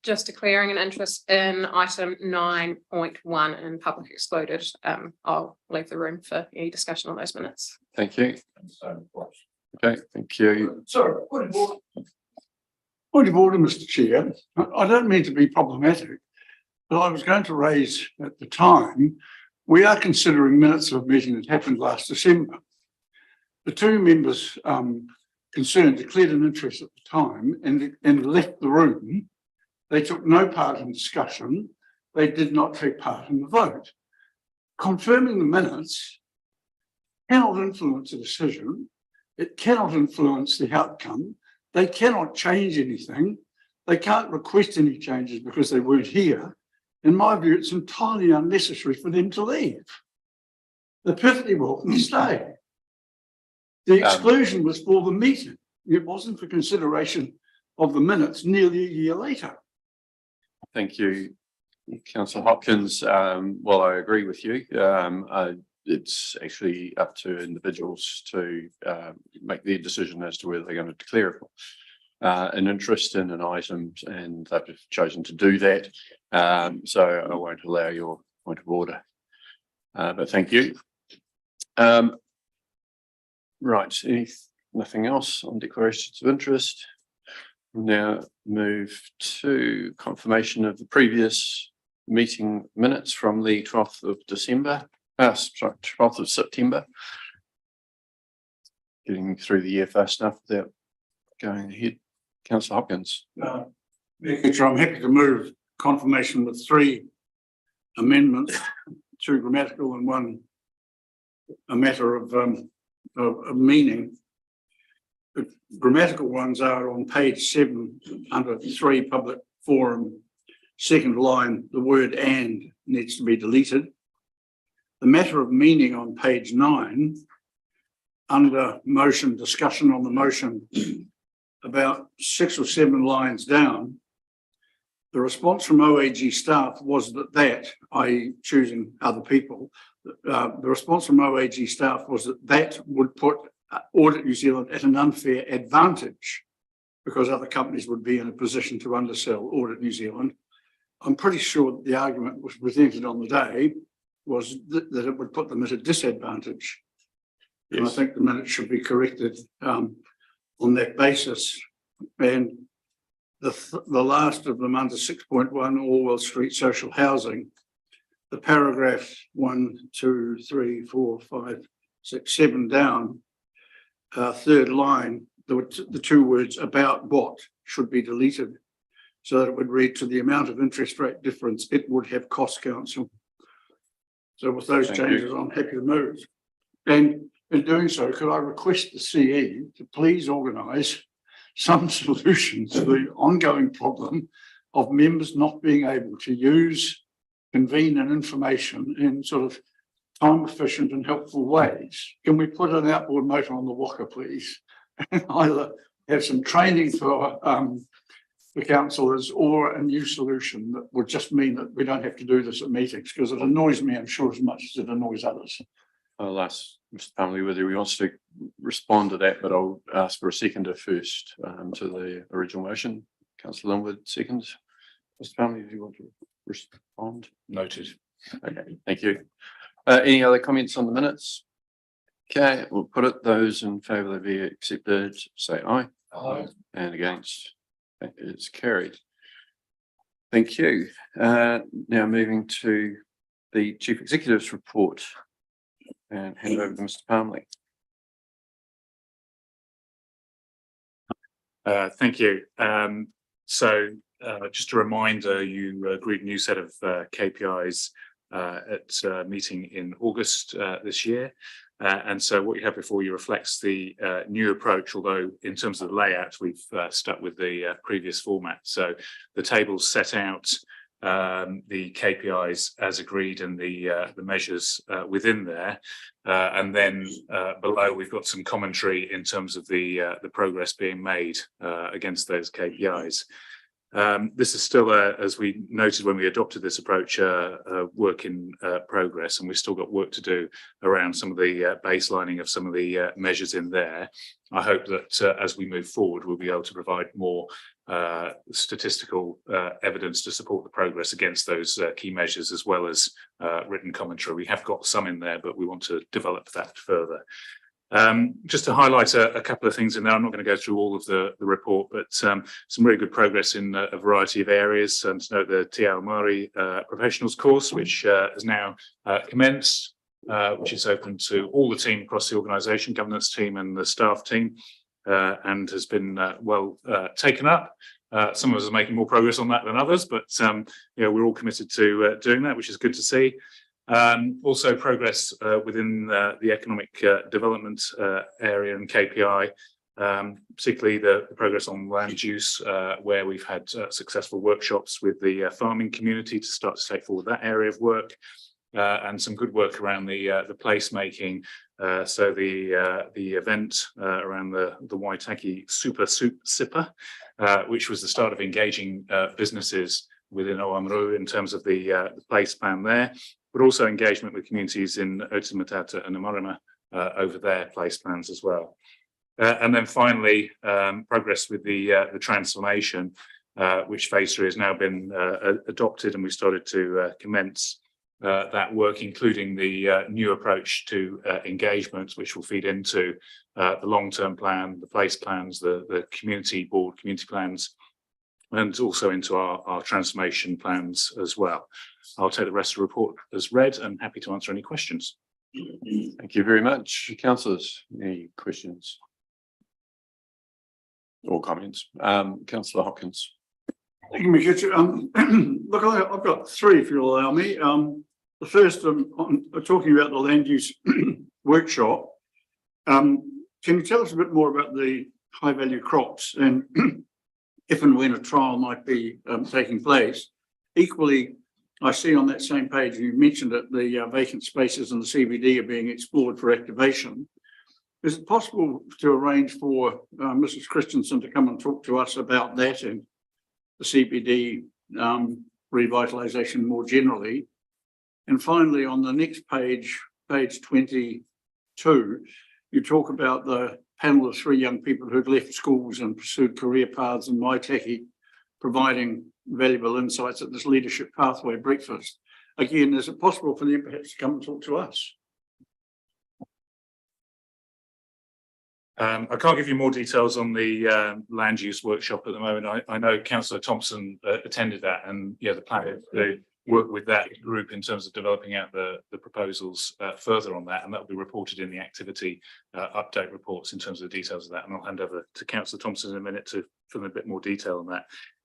just declaring an interest in item 9.1 in public excluded. I'll leave the room for any discussion on those minutes. Thank you. Okay, thank you. Sorry, point of order, Mr. Chair. I don't mean to be problematic, but I was going to raise at the time, we are considering minutes of a meeting that happened last December. The two members concerned declared an interest at the time and left the room. They took no part in discussion. They did not take part in the vote. Confirming the minutes cannot influence a decision. It cannot influence the outcome. They cannot change anything. They can't request any changes because they weren't here. In my view, it's entirely unnecessary for them to leave. They're perfectly welcome to stay. The exclusion was for the meeting. It wasn't for consideration of the minutes nearly a year later. Thank you, Councillor Hopkins. Well, I agree with you. It's actually up to individuals to make their decision as to whether they're going to declare an interest in an item, and they've chosen to do that. So I won't allow your point of order. But thank you. Right, nothing else on declarations of interest. Now move to confirmation of the previous meeting minutes from the 12th of December. Sorry, 12th of September. Getting through the year fast enough without going ahead. Councillor Hopkins. I'm happy to move confirmation with 3 amendments, 2 grammatical and 1 a matter of meaning. The grammatical ones are on page 7 under 3 public forum, second line, the word "and" needs to be deleted. The matter of meaning on page 9 under motion, discussion on the motion, about 6 or 7 lines down, the response from OAG staff was that, i.e. choosing other people, the response from OAG staff was that would put Audit New Zealand at an unfair advantage because other companies would be in a position to undersell Audit New Zealand. I'm pretty sure that the argument was presented on the day was that it would put them at a disadvantage. Yes. And I think the minutes should be corrected on that basis. And the last of them under 6.1 Orwell Street social housing, the paragraph 1, 2, 3, 4, 5, 6, 7 down, third line, the 2 words "about what" should be deleted so that it would read to the amount of interest rate difference it would have cost council. So with those changes, I'm happy to move. And in doing so, could I request the CE to please organise some solution to the ongoing problem of members not being able to use, convene and information in sort of time efficient and helpful ways? Can we put an outboard motor on the walker, please? And either have some training for the councillors or a new solution that would just mean that we don't have to do this at meetings, because it annoys me, I'm sure, as much as it annoys others. I'll ask Mr. Pumley whether he wants to respond to that, but I'll ask for a seconder first to the original motion. Councillor Linwood, seconds. Mr. Pumley, do you want to respond? Noted. Okay, thank you. Any other comments on the minutes? Okay, we'll put it. Those in favour of the accepted, say aye. Aye. And against, that is carried. Thank you. Now moving to the Chief Executive's report and hand over to Mr. Palmley. Thank you. So just a reminder, you agreed a new set of KPIs at a meeting in August this year. And so what you have before you reflects the new approach, although in terms of the layout, we've stuck with the previous format. So the tables set out the KPIs as agreed and the measures within there. And then below, we've got some commentary in terms of the progress being made against those KPIs. This is still, as we noted when we adopted this approach, a work in progress, and we've still got work to do around some of the baselining of some of the measures in there. I hope that as we move forward, we'll be able to provide more statistical evidence to support the progress against those key measures, as well as written commentary. We have got some in there, but we want to develop that further. Just to highlight a couple of things in there, I'm not going to go through all of the report, but some really good progress in a variety of areas. To note the Te Ao Māori professionals course, which has now commenced, which is open to all the team across the organisation, governance team and the staff team, and has been well taken up. Some of us are making more progress on that than others, but we're all committed to doing that, which is good to see. Also progress within the economic development area and KPI, particularly the progress on land use, where we've had successful workshops with the farming community to start to take forward that area of work, and some good work around the placemaking. So the event around the Waitaki Super Sipper, which was the start of engaging businesses within Oamaru in terms of the place plan there, but also engagement with communities in Otumatata and Amarama over their place plans as well. And then finally, progress with the transformation, which phase 3 has now been adopted, and we started to commence that work, including the new approach to engagement, which will feed into the long-term plan, the place plans, the community board, community plans, and also into our transformation plans as well. I'll take the rest of the report as read and happy to answer any questions. Thank you very much. Councillors, any questions or comments? Councillor Hopkins. Thank you, Mr. Look, I've got 3, if you'll allow me. The first, on talking about the land use workshop. Can you tell us a bit more about the high value crops and if and when a trial might be taking place? Equally, I see on that same page, you mentioned that the vacant spaces in the CBD are being explored for activation. Is it possible to arrange for Mrs. Christensen to come and talk to us about that and the CBD revitalisation more generally? And finally, on the next page, page 22, you talk about the panel of 3 young people who'd left schools and pursued career paths in Waitaki, providing valuable insights at this leadership pathway breakfast. Again, is it possible for them perhaps to come and talk to us? I can't give you more details on the land use workshop at the moment. I know Councillor Thompson attended that, and the plan is to work with that group in terms of developing out the proposals further on that, and that will be reported in the activity update reports in terms of the details of that. And I'll hand over to Councillor Thompson in a minute to fill in a bit more detail on that.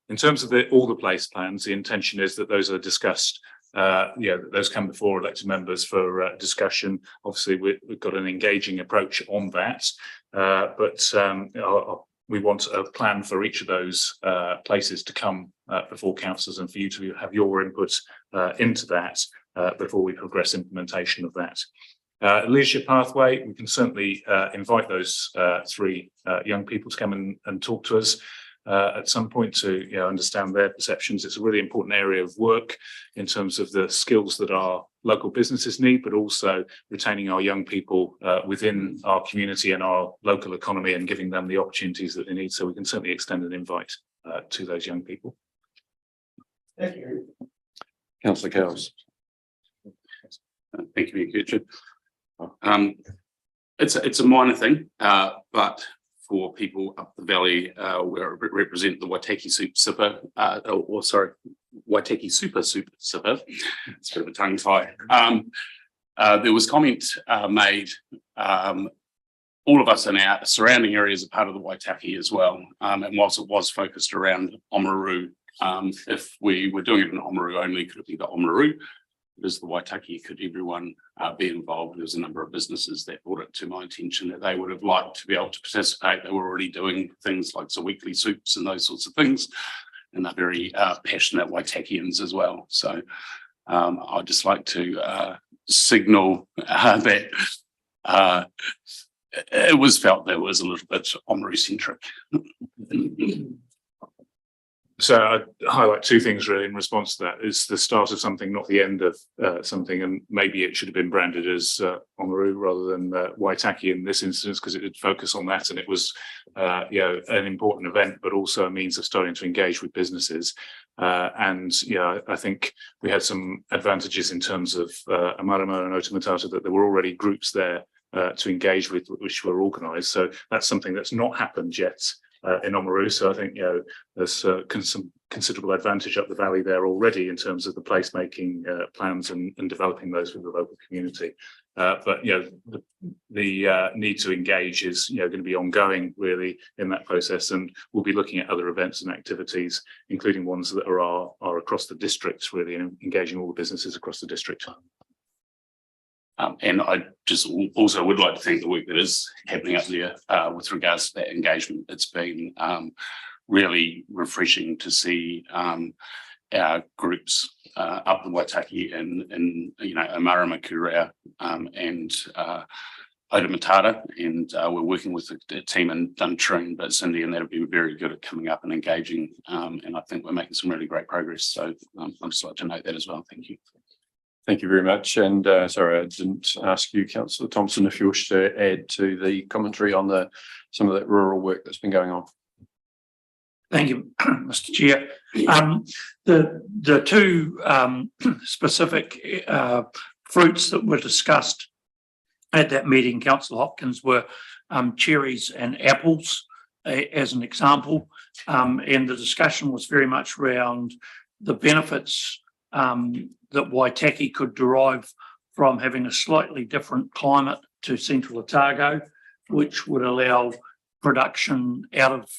In terms of all the place plans, the intention is that those are discussed. Those come before elected members for discussion. Obviously, we've got an engaging approach on that, but we want a plan for each of those places to come before councillors and for you to have your input into that before we progress implementation of that. Leadership pathway, we can certainly invite those 3 young people to come and talk to us at some point to understand their perceptions. It's a really important area of work in terms of the skills that our local businesses need, but also retaining our young people within our community and our local economy and giving them the opportunities that they need. So we can certainly extend an invite to those young people. Thank you. Councillor Cowles. Thank you, Richard. It's a minor thing, but for people up the valley where I represent the Waitaki Super Sipper, Waitaki Super Sipper. It's a bit of a tongue tie. There was comment made. All of us in our surrounding areas are part of the Waitaki as well. And whilst it was focused around Oamaru, if we were doing it in Oamaru only, could it be the Oamaru? As the Waitaki, could everyone be involved? There's a number of businesses that brought it to my attention that they would have liked to be able to participate. They were already doing things like the weekly soups and those sorts of things, and they're very passionate Waitakians as well. So I'd just like to signal that it was felt there was a little bit Oamaru-centric. So I'd highlight two things really in response to that. It's the start of something, not the end of something, and maybe it should have been branded as Oamaru rather than Waitaki in this instance, because it did focus on that, and it was an important event, but also a means of starting to engage with businesses. I think we had some advantages in terms of Amarama and Otamatata, that there were already groups there to engage with, which were organised. So that's something that's not happened yet in Oamaru. So I think, there's some considerable advantage up the valley there already in terms of the placemaking plans and developing those with the local community. But the need to engage is going to be ongoing really in that process, and we'll be looking at other events and activities, including ones that are across the districts, really, and engaging all the businesses across the district. And I just also would like to thank the work that is happening up there with regards to that engagement. It's been really refreshing to see our groups up the Waitaki in Amarama, Kurea, and Otamatata, and we're working with the team in Duntroon, but Cindy and that have been very good at coming up and engaging, and I think we're making some really great progress. So I'd just like to note that as well. Thank you. Thank you very much. And sorry, I didn't ask you, Councillor Thompson, if you wish to add to the commentary on some of that rural work that's been going on. Thank you, Mr. Chair. The two specific fruits that were discussed at that meeting, Councillor Hopkins, were cherries and apples, as an example. And the discussion was very much around the benefits that Waitaki could derive from having a slightly different climate to Central Otago, which would allow production out of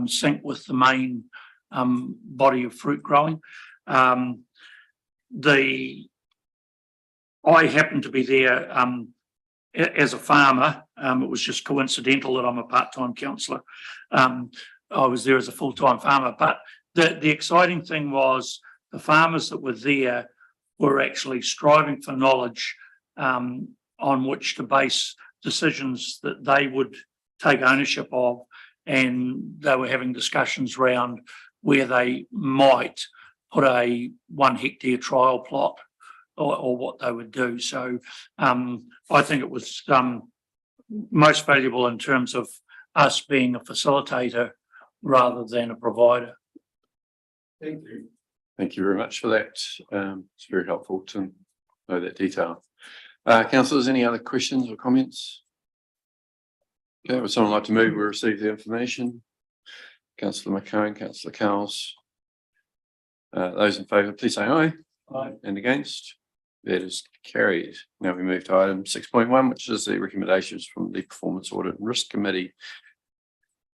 sync with the main body of fruit growing. I happened to be there as a farmer. It was just coincidental that I'm a part-time councillor. I was there as a full-time farmer, but the exciting thing was the farmers that were there were actually striving for knowledge on which to base decisions that they would take ownership of, and they were having discussions around where they might put a 1 hectare trial plot or what they would do. So I think it was most valuable in terms of us being a facilitator rather than a provider. Thank you. Thank you very much for that. It's very helpful to know that detail. Councillors, any other questions or comments? Okay, would someone like to move? We receive the information. Councillor McCone, Councillor Cowles. Those in favour, please say aye. Aye. And against? That is carried. Now we move to item 6.1, which is the recommendations from the Performance Audit and Risk Committee.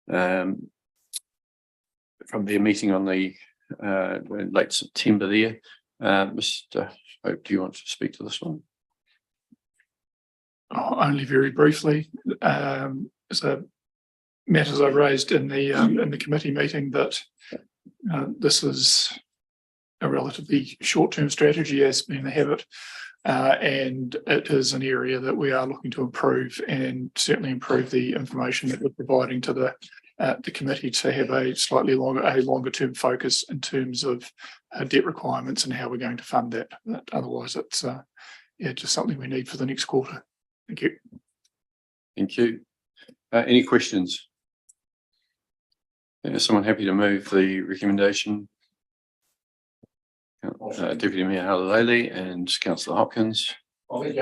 From their meeting on the late September there. Mr. Hope, do you want to speak to this one? Only very briefly. So matters I raised in the committee meeting that this is a relatively short-term strategy, as being the habit, and it is an area that we are looking to improve, and certainly improve the information that we're providing to the committee to have a slightly longer term focus in terms of debt requirements and how we're going to fund that. Otherwise, it's just something we need for the next quarter. Thank you. Thank you. Any questions? Is someone happy to move the recommendation? Deputy Mayor Halalele and Councillor Hopkins. I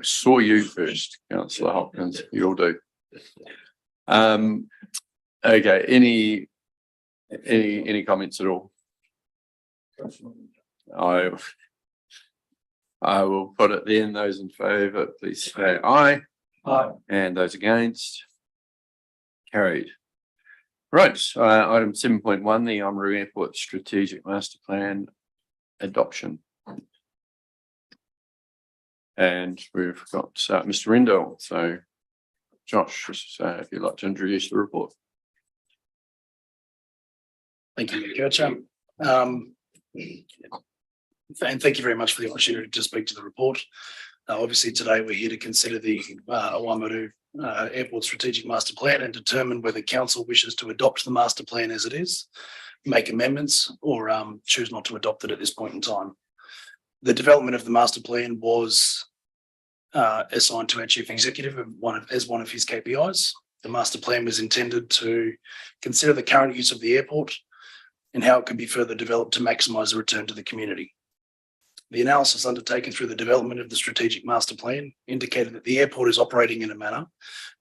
saw you first, Councillor Hopkins. You'll do. Okay. Any comments at all? I will put it then. Those in favour, please say aye. Aye. And those against? Carried. Right. Item 7.1, the Oamaru Airport Strategic Master Plan adoption. And we've got Mr. Rendell. So, Josh, if you'd like to introduce the report. Thank you, Chair. And thank you very much for the opportunity to speak to the report. Obviously, today we're here to consider the Oamaru airport strategic master plan and determine whether council wishes to adopt the master plan as it is, make amendments, or choose not to adopt it at this point in time. The development of the master plan was assigned to our chief executive as one of his KPIs. The master plan was intended to consider the current use of the airport and how it could be further developed to maximise the return to the community. The analysis undertaken through the development of the strategic master plan indicated that the airport is operating in a manner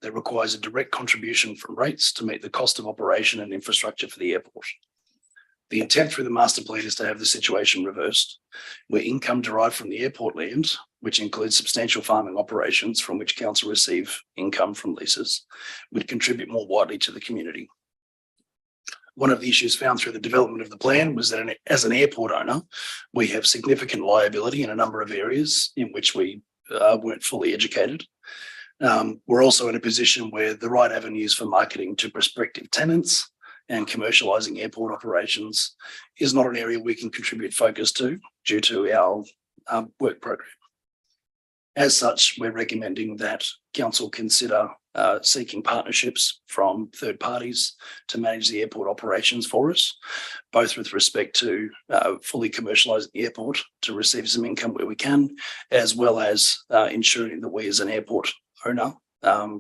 that requires a direct contribution from rates to meet the cost of operation and infrastructure for the airport. The intent through the master plan is to have the situation reversed, where income derived from the airport land, which includes substantial farming operations from which council receive income from leases, would contribute more widely to the community. One of the issues found through the development of the plan was that as an airport owner, we have significant liability in a number of areas in which we weren't fully educated. We're also in a position where the right avenues for marketing to prospective tenants and commercialising airport operations is not an area we can contribute focus to due to our work program. As such, we're recommending that council consider seeking partnerships from third parties to manage the airport operations for us, both with respect to fully commercialising the airport to receive some income where we can, as well as ensuring that we as an airport owner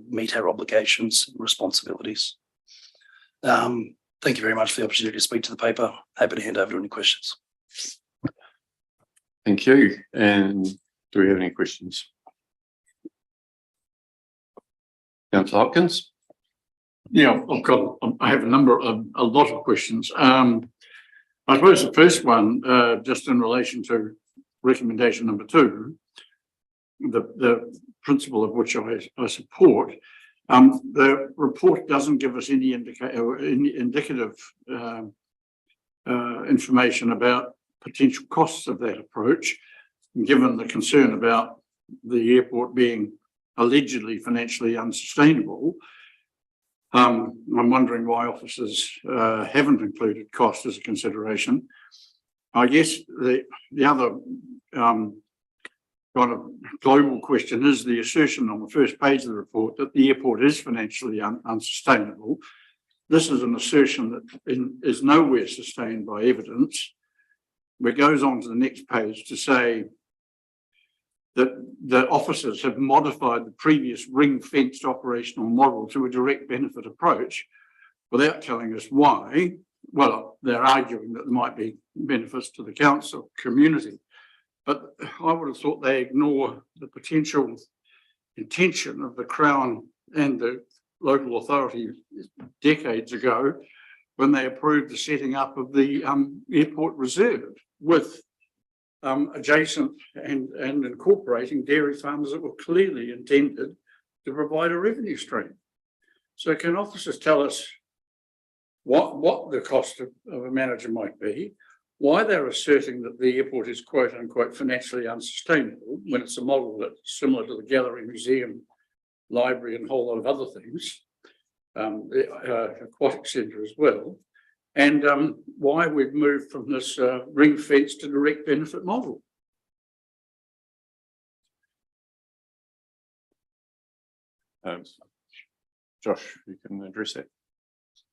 meet our obligations and responsibilities. Thank you very much for the opportunity to speak to the paper. Happy to hand over to any questions. Thank you. And do we have any questions? Councillor Hopkins? Yeah, I have a lot of questions. I suppose the first one, just in relation to recommendation number 2, the principle of which I support. The report doesn't give us any indicative information about potential costs of that approach, given the concern about the airport being allegedly financially unsustainable. I'm wondering why officers haven't included cost as a consideration. I guess the other kind of global question is the assertion on the first page of the report that the airport is financially unsustainable. This is an assertion that is nowhere sustained by evidence. It goes on to the next page to say that the officers have modified the previous ring-fenced operational model to a direct benefit approach without telling us why. Well, they're arguing that there might be benefits to the council community, but I would have thought they ignore the potential intention of the Crown and the local authority decades ago when they approved the setting up of the airport reserve with adjacent and incorporating dairy farms that were clearly intended to provide a revenue stream. So can officers tell us what the cost of a manager might be, why they're asserting that the airport is quote unquote financially unsustainable when it's a model that's similar to the gallery, museum, library and a whole lot of other things, the aquatic centre as well, and why we've moved from this ring fence to direct benefit model. Josh, you can address that.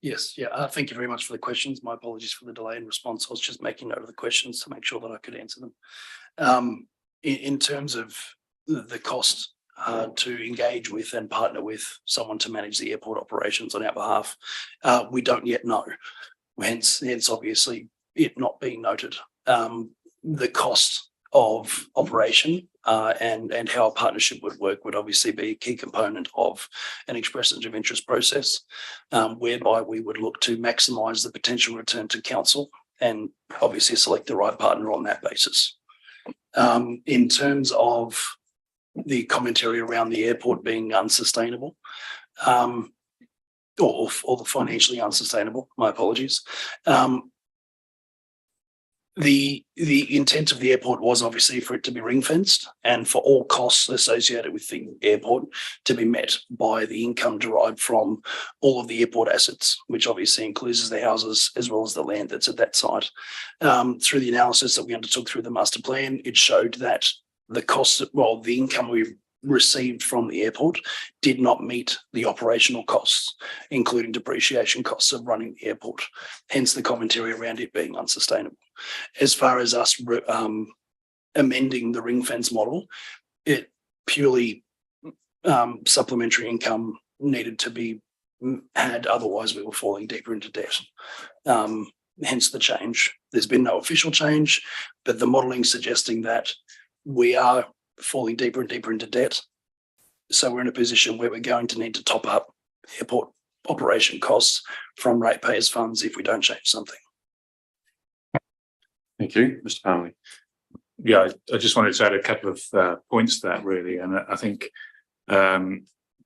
Yes, yeah. Thank you very much for the questions. My apologies for the delay in response. I was just making note of the questions to make sure that I could answer them. In terms of the cost to engage with and partner with someone to manage the airport operations on our behalf, we don't yet know. Hence obviously it not being noted. The cost of operation and how a partnership would work would obviously be a key component of an expression of interest process, whereby we would look to maximise the potential return to council and obviously select the right partner on that basis. In terms of the commentary around the airport being unsustainable, or the financially unsustainable, my apologies. The intent of the airport was obviously for it to be ring fenced and for all costs associated with the airport to be met by the income derived from all of the airport assets, which obviously includes the houses as well as the land that's at that site. Through the analysis that we undertook through the master plan, it showed that the cost, the income we received from the airport did not meet the operational costs, including depreciation costs of running the airport, hence the commentary around it being unsustainable. As far as us amending the ring fence model, it purely supplementary income needed to be had, otherwise we were falling deeper into debt. Hence the change. There's been no official change, but the modelling suggesting that we are falling deeper and deeper into debt. So we're in a position where we're going to need to top up airport operation costs from ratepayers' funds if we don't change something. Thank you, Mr. Parnley. Yeah, I just wanted to add a couple of points to that really, and I think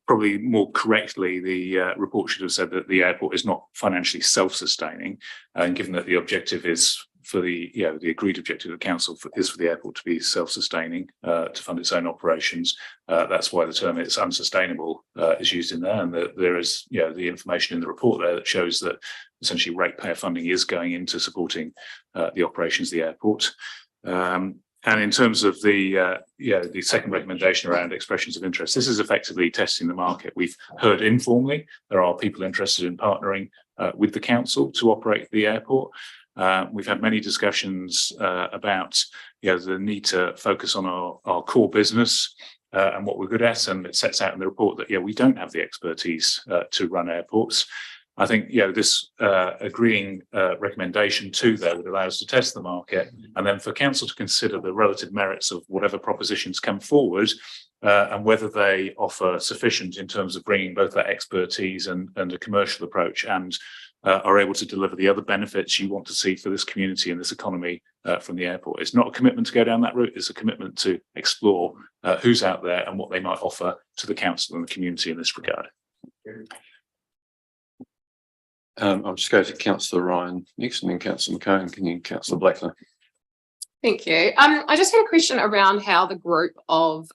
probably more correctly, the report should have said that the airport is not financially self-sustaining, and given that the objective is for the agreed objective of the council is for the airport to be self-sustaining, to fund its own operations. That's why the term "it's unsustainable" is used in there, and that there is the information in the report there that shows that essentially ratepayer funding is going into supporting the operations of the airport. And in terms of the second recommendation around expressions of interest, this is effectively testing the market. We've heard informally there are people interested in partnering with the council to operate the airport. We've had many discussions about the need to focus on our core business and what we're good at, and it sets out in the report that we don't have the expertise to run airports. I think this agreeing recommendation to there would allow us to test the market, and then for council to consider the relative merits of whatever propositions come forward and whether they offer sufficient in terms of bringing both that expertise and a commercial approach, and are able to deliver the other benefits you want to see for this community and this economy from the airport. It's not a commitment to go down that route, it's a commitment to explore who's out there and what they might offer to the council and the community in this regard. I'll just go to Councillor Ryan next, and then Councillor McCone, and then Councillor Blackler. Thank you. I just had a question around how the group of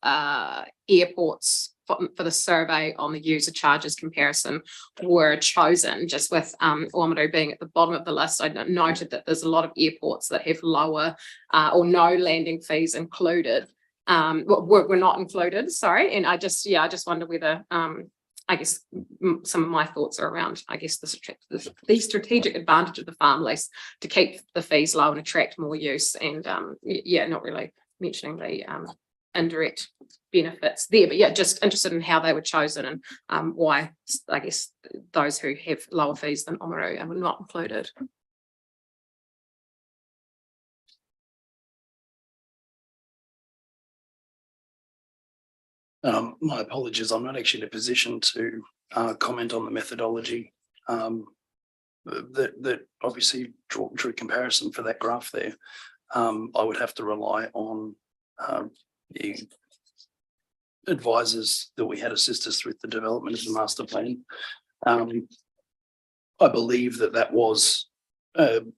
airports for the survey on the user charges comparison were chosen, just with Oamaru being at the bottom of the list. I noted that there's a lot of airports that have lower or no landing fees included. Were not included, sorry. And I just wonder whether I guess some of my thoughts are around, I guess, the strategic advantage of the farm lease to keep the fees low and attract more use, and not really mentioning the indirect benefits there, but just interested in how they were chosen and why, I guess, those who have lower fees than Oamaru were not included. My apologies, I'm not actually in a position to comment on the methodology that obviously drew comparison for that graph there. I would have to rely on the advisors that we had assist us with the development of the master plan. I believe that was an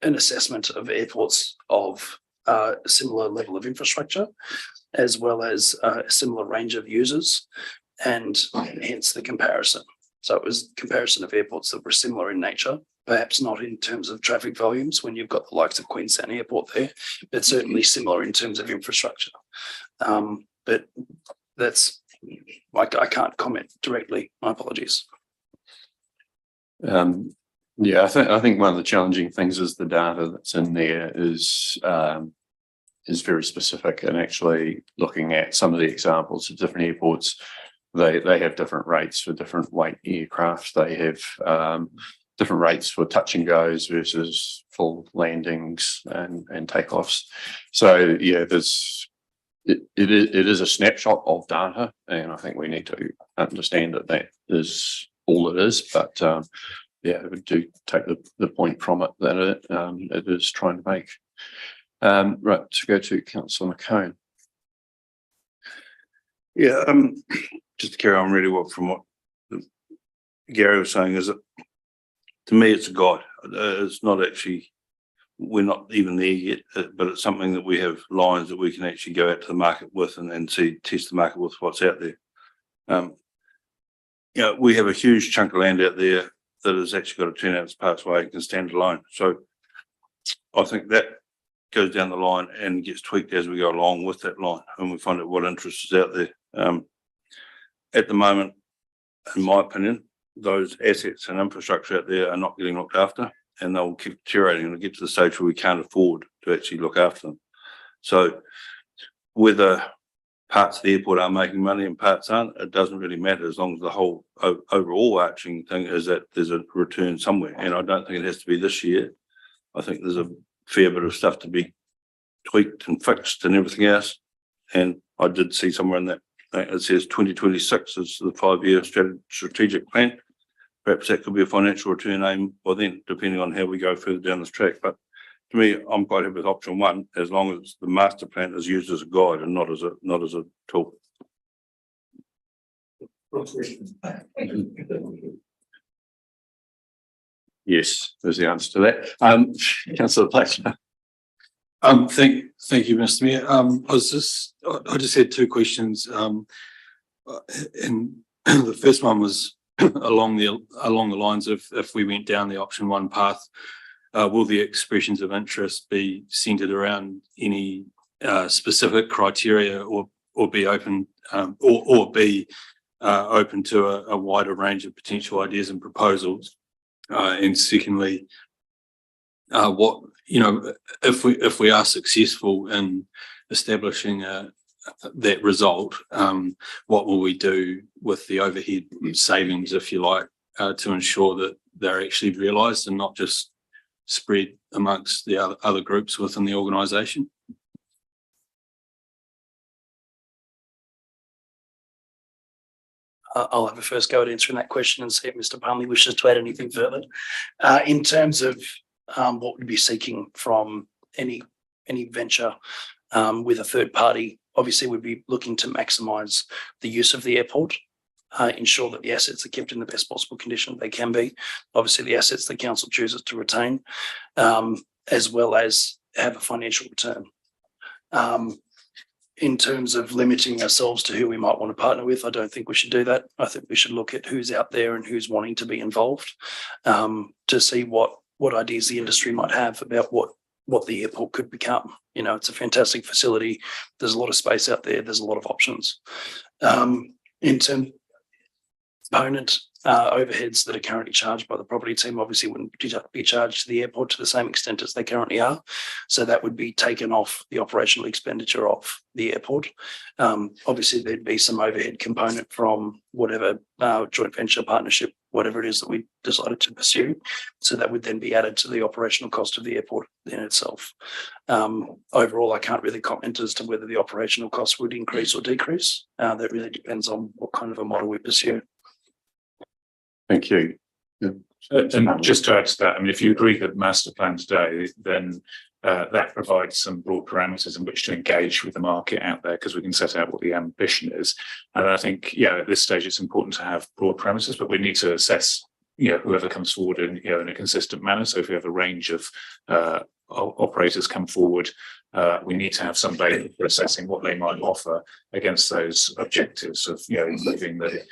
assessment of airports of a similar level of infrastructure, as well as a similar range of users, and hence the comparison. So it was comparison of airports that were similar in nature, perhaps not in terms of traffic volumes when you've got the likes of Queenstown Airport there, but certainly similar in terms of infrastructure. But that's, I can't comment directly. My apologies. I think one of the challenging things is the data that's in there is very specific, and actually looking at some of the examples of different airports, they have different rates for different weight aircraft. They have different rates for touch and goes versus full landings and takeoffs. So it is a snapshot of data, and I think we need to understand that is all it is. But we do take the point from it that it is trying to make. Right, to go to Councillor McCone. Yeah, just to carry on really well from what Gary was saying, is that to me it's a guide. It's not actually, we're not even there yet, but it's something that we have lines that we can actually go out to the market with and test the market with what's out there. We have a huge chunk of land out there that has actually got to turn out its pathway and can stand alone. So I think that goes down the line and gets tweaked as we go along with that line, and we find out what interest is out there. At the moment, in my opinion, those assets and infrastructure out there are not getting looked after, and they'll keep deteriorating and get to the stage where we can't afford to actually look after them. So whether parts of the airport are making money and parts aren't, it doesn't really matter as long as the whole overall arching thing is that there's a return somewhere. And I don't think it has to be this year. I think there's a fair bit of stuff to be tweaked and fixed and everything else. And I did see somewhere in that it says 2026 is the 5-year strategic plan. Perhaps that could be a financial return aim by then, depending on how we go further down this track. But to me, I'm quite happy with option one, as long as the master plan is used as a guide and not as a tool. Yes, there's the answer to that. Councillor Fletcher. Thank you, Mr. Mayor. I just had two questions. And the first one was along the lines of, if we went down the option one path, will the expressions of interest be centered around any specific criteria, or be open open to a wider range of potential ideas and proposals? And secondly, what, if we are successful in establishing that result, what will we do with the overhead savings, if you like, to ensure that they're actually realised and not just spread amongst the other groups within the organisation? I'll have a first go at answering that question and see if Mr. Parnley wishes to add anything further. In terms of what we'd be seeking from any venture with a third party, obviously we'd be looking to maximise the use of the airport, ensure that the assets are kept in the best possible condition they can be. Obviously the assets the council chooses to retain, as well as have a financial return. In terms of limiting ourselves to who we might want to partner with, I don't think we should do that. I think we should look at who's out there and who's wanting to be involved, to see what ideas the industry might have about what the airport could become. It's a fantastic facility. There's a lot of space out there. There's a lot of options. In terms of component overheads that are currently charged by the property team, obviously wouldn't be charged to the airport to the same extent as they currently are. So that would be taken off the operational expenditure of the airport. Obviously there'd be some overhead component from whatever joint venture partnership, whatever it is that we decided to pursue. So that would then be added to the operational cost of the airport in itself. Overall, I can't really comment as to whether the operational cost would increase or decrease. That really depends on what kind of a model we pursue. Thank you. And just to add to that, if you agree with the master plan today, then that provides some broad parameters in which to engage with the market out there, because we can set out what the ambition is. And I think, at this stage, it's important to have broad parameters, but we need to assess, whoever comes forward in a consistent manner. So if we have a range of operators come forward, we need to have some data for assessing what they might offer against those objectives of, improving the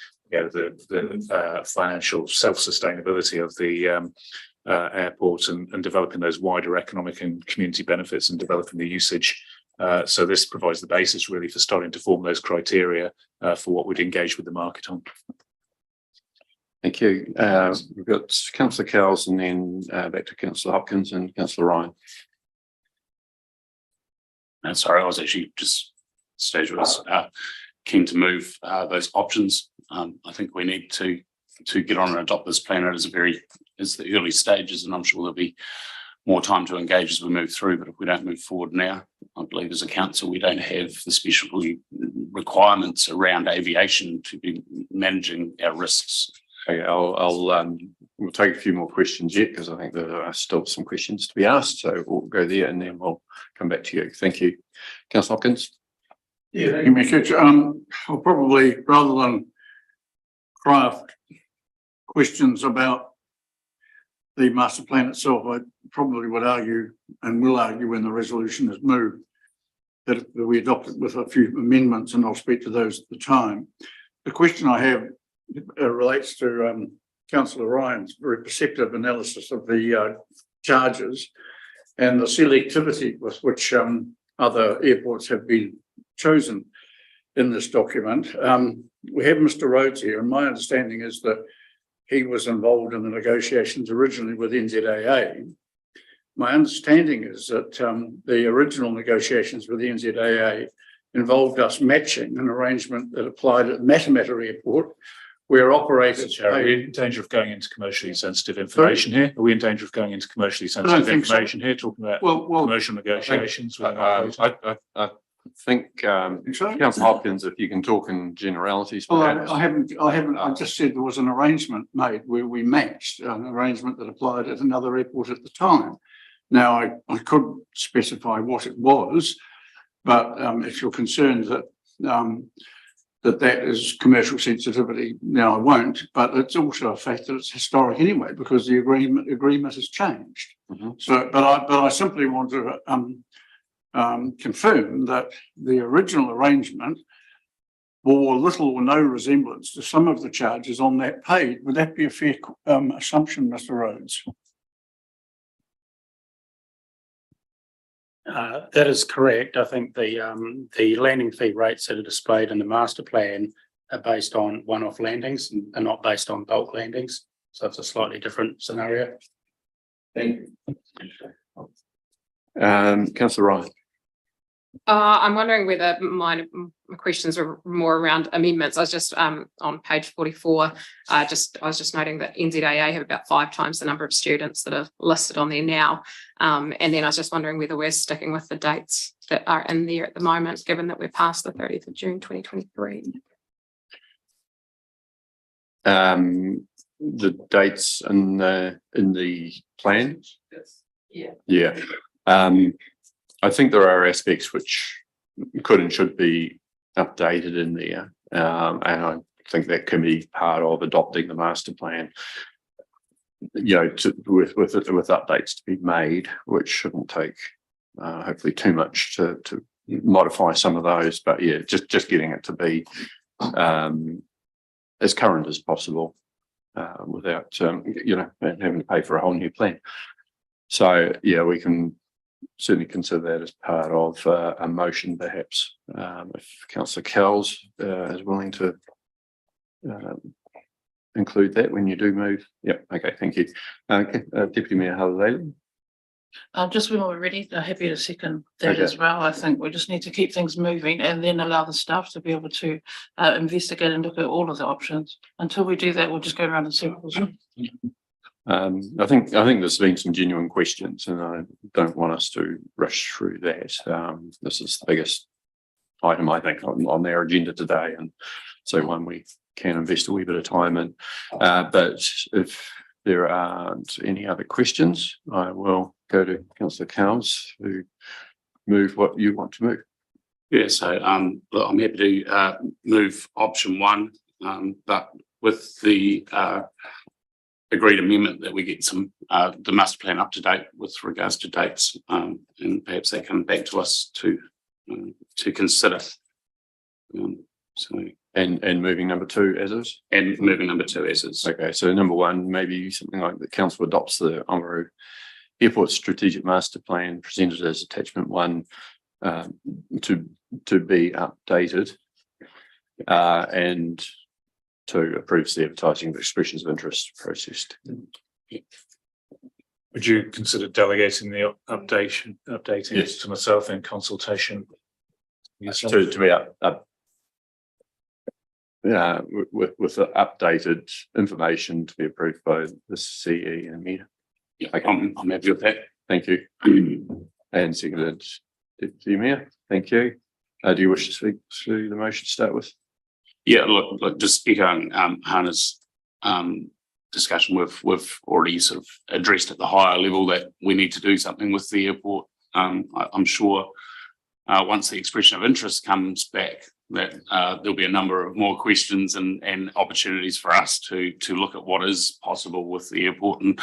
financial self-sustainability of the airport and developing those wider economic and community benefits and developing the usage. So this provides the basis really for starting to form those criteria for what we'd engage with the market on. Thank you. We've got Councillor Cowles and then back to Councillor Hopkins and Councillor Ryan. Sorry, I was actually just stage was keen to move those options. I think we need to get on and adopt this plan. It's the early stages, and I'm sure there'll be more time to engage as we move through. But if we don't move forward now, I believe as a council we don't have the special requirements around aviation to be managing our risks. Okay, we'll take a few more questions yet, because I think there are still some questions to be asked. So we'll go there and then we'll come back to you. Thank you. Councillor Hopkins. Yeah, thank you, Mr. I'll probably, rather than craft questions about the master plan itself, I probably would argue and will argue when the resolution is moved that we adopt it with a few amendments, and I'll speak to those at the time. The question I have relates to Councillor Ryan's very perceptive analysis of the charges, and the selectivity with which other airports have been chosen in this document. We have Mr. Rhodes here, and my understanding is that he was involved in the negotiations originally with NZAA. My understanding is that the original negotiations with the NZAA involved us matching an arrangement that applied at Matamata Airport, where operators Chair, are we in danger of going into commercially sensitive information here? Are we in danger of going into commercially sensitive think so. information here, talking about well, commercial negotiations? with an operator? I think, Councillor Hopkins, if you can talk in generalities. Perhaps. I haven't, I just said there was an arrangement made where we matched an arrangement that applied at another airport at the time. Now, I could specify what it was, but if you're concerned that that is commercial sensitivity, now I won't, but it's also a fact that it's historic anyway, because the agreement has changed. So, but I simply want to confirm that the original arrangement bore little or no resemblance to some of the charges on that page. Would that be a fair assumption, Mr. Rhodes? That is correct. I think the landing fee rates that are displayed in the master plan are based on one-off landings and not based on bulk landings. So it's a slightly different scenario. Thank you. Councillor Ryan. I'm wondering whether my questions are more around amendments. I was just on page 44. I was just noting that NZAA have about 5 times the number of students that are listed on there now. And then I was just wondering whether we're sticking with the dates that are in there at the moment, given that we're past the 30th of June 2023. The dates in the plan. Yeah. Yeah. I think there are aspects which could and should be updated in there. And I think that can be part of adopting the master plan, you know, with updates to be made, which shouldn't take hopefully too much to modify some of those. But yeah, just getting it to be as current as possible without, you know, having to pay for a whole new plan. So yeah, we can certainly consider that as part of a motion, perhaps, if Councillor Kells is willing to include that when you do move. Yeah, okay, thank you. Deputy Mayor Hale-Daly. Just when we're ready, I'm happy to second that as well. I think we just need to keep things moving and then allow the staff to be able to investigate and look at all of the options. Until we do that, we'll just go around in circles. I think there's been some genuine questions, and I don't want us to rush through that. This is the biggest item, I think, on their agenda today, and so one we can invest a wee bit of time in. But if there aren't any other questions, I will go to Councillor Cowles, who move what you want to move. Yeah, so look, I'm happy to move option 1, but with the agreed amendment that we get some the master plan up to date with regards to dates, and perhaps they come back to us to consider. And moving number 2 as is? And moving number 2 as is. Okay, so number 1, maybe something like the council adopts the Oamaru Airport Strategic Master Plan presented as attachment 1 to be updated and to approve the advertising of expressions of interest processed. Would you consider delegating the updating Yes. it to myself in consultation? To be up with the updated information to be approved by the CE and META. Yeah, okay. I'm happy with that. Thank you. And seconded, Deputy Mayor. Thank you. Do you wish to speak to the motion to start with? Yeah, look, just echoing Hannah's discussion, we've already sort of addressed at the higher level that we need to do something with the airport. I'm sure once the expression of interest comes back, that there'll be a number of more questions and opportunities for us to look at what is possible with the airport, and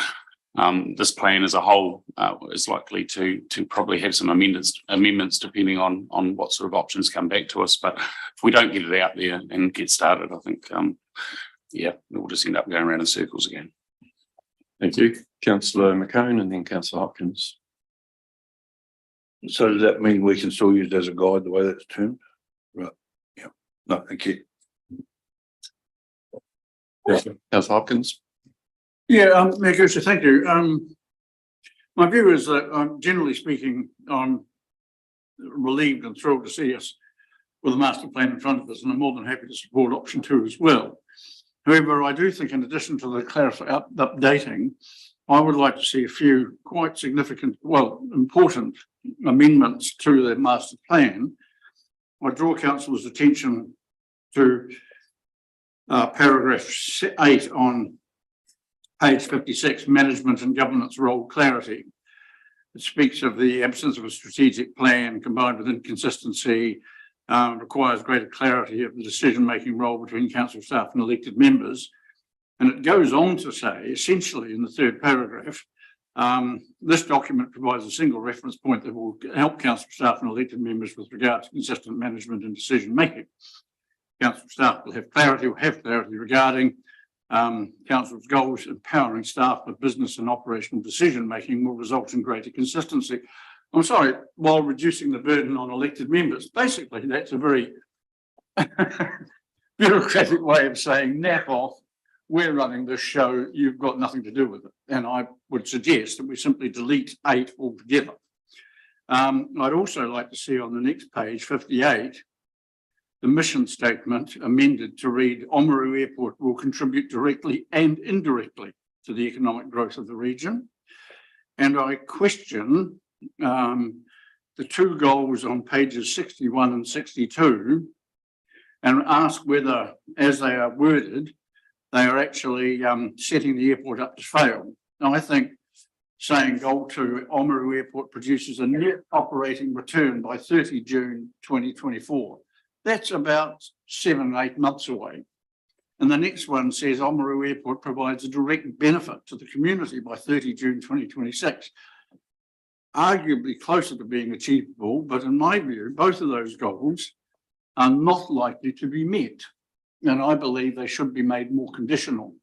this plan as a whole is likely to probably have some amendments depending on what sort of options come back to us. But if we don't get it out there and get started, I think yeah, we'll just end up going around in circles again. Thank you. Councillor McCone and then Councillor Hopkins. So does that mean we can still use it as a guide, the way that's termed? Right, yeah, no, thank you. Councillor Hopkins. Yeah, Mayor Gusher, thank you. My view is that, generally speaking, I'm relieved and thrilled to see us with a master plan in front of us, and I'm more than happy to support option 2 as well. However, I do think in addition to the updating, I would like to see a few quite significant, well, important amendments to the master plan. I draw councillors' attention to paragraph 8 on page 56, management and governance role clarity. It speaks of the absence of a strategic plan combined with inconsistency, requires greater clarity of the decision-making role between council staff and elected members. And it goes on to say, essentially in the 3rd paragraph, this document provides a single reference point that will help council staff and elected members with regard to consistent management and decision-making. Council staff will have clarity regarding council's goals. Empowering staff with business and operational decision-making will result in greater consistency. I'm sorry, while reducing the burden on elected members. Basically, that's a very bureaucratic way of saying, nap off, we're running this show, you've got nothing to do with it. And I would suggest that we simply delete 8 altogether. I'd also like to see on the next page, 58, the mission statement amended to read, Oamaru Airport will contribute directly and indirectly to the economic growth of the region. And I question the 2 goals on pages 61 and 62 and ask whether, as they are worded, they are actually setting the airport up to fail. Now, I think saying goal 2, Oamaru Airport produces a net operating return by 30 June 2024. That's about 7, 8 months away. And the next one says Oamaru Airport provides a direct benefit to the community by 30 June 2026. Arguably closer to being achievable, but in my view, both of those goals are not likely to be met. And I believe they should be made more conditional.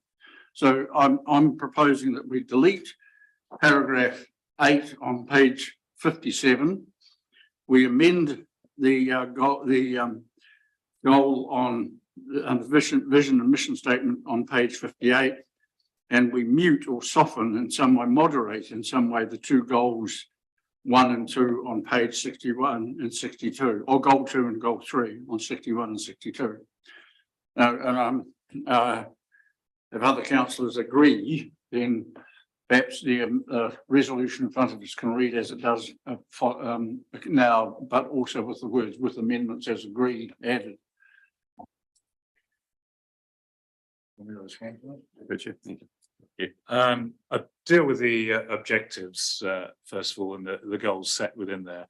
So I'm proposing that we delete paragraph 8 on page 57. We amend the goal on vision and mission statement on page 58, and we mute or soften in some way, moderate in some way the 2 goals 1 and 2 on page 61 and 62, or goal 2 and goal 3 on 61 and 62. And if other councillors agree, then perhaps the resolution in front of us can read as it does now, but also with the words with amendments as agreed added. I deal with the objectives first of all, and the goals set within there.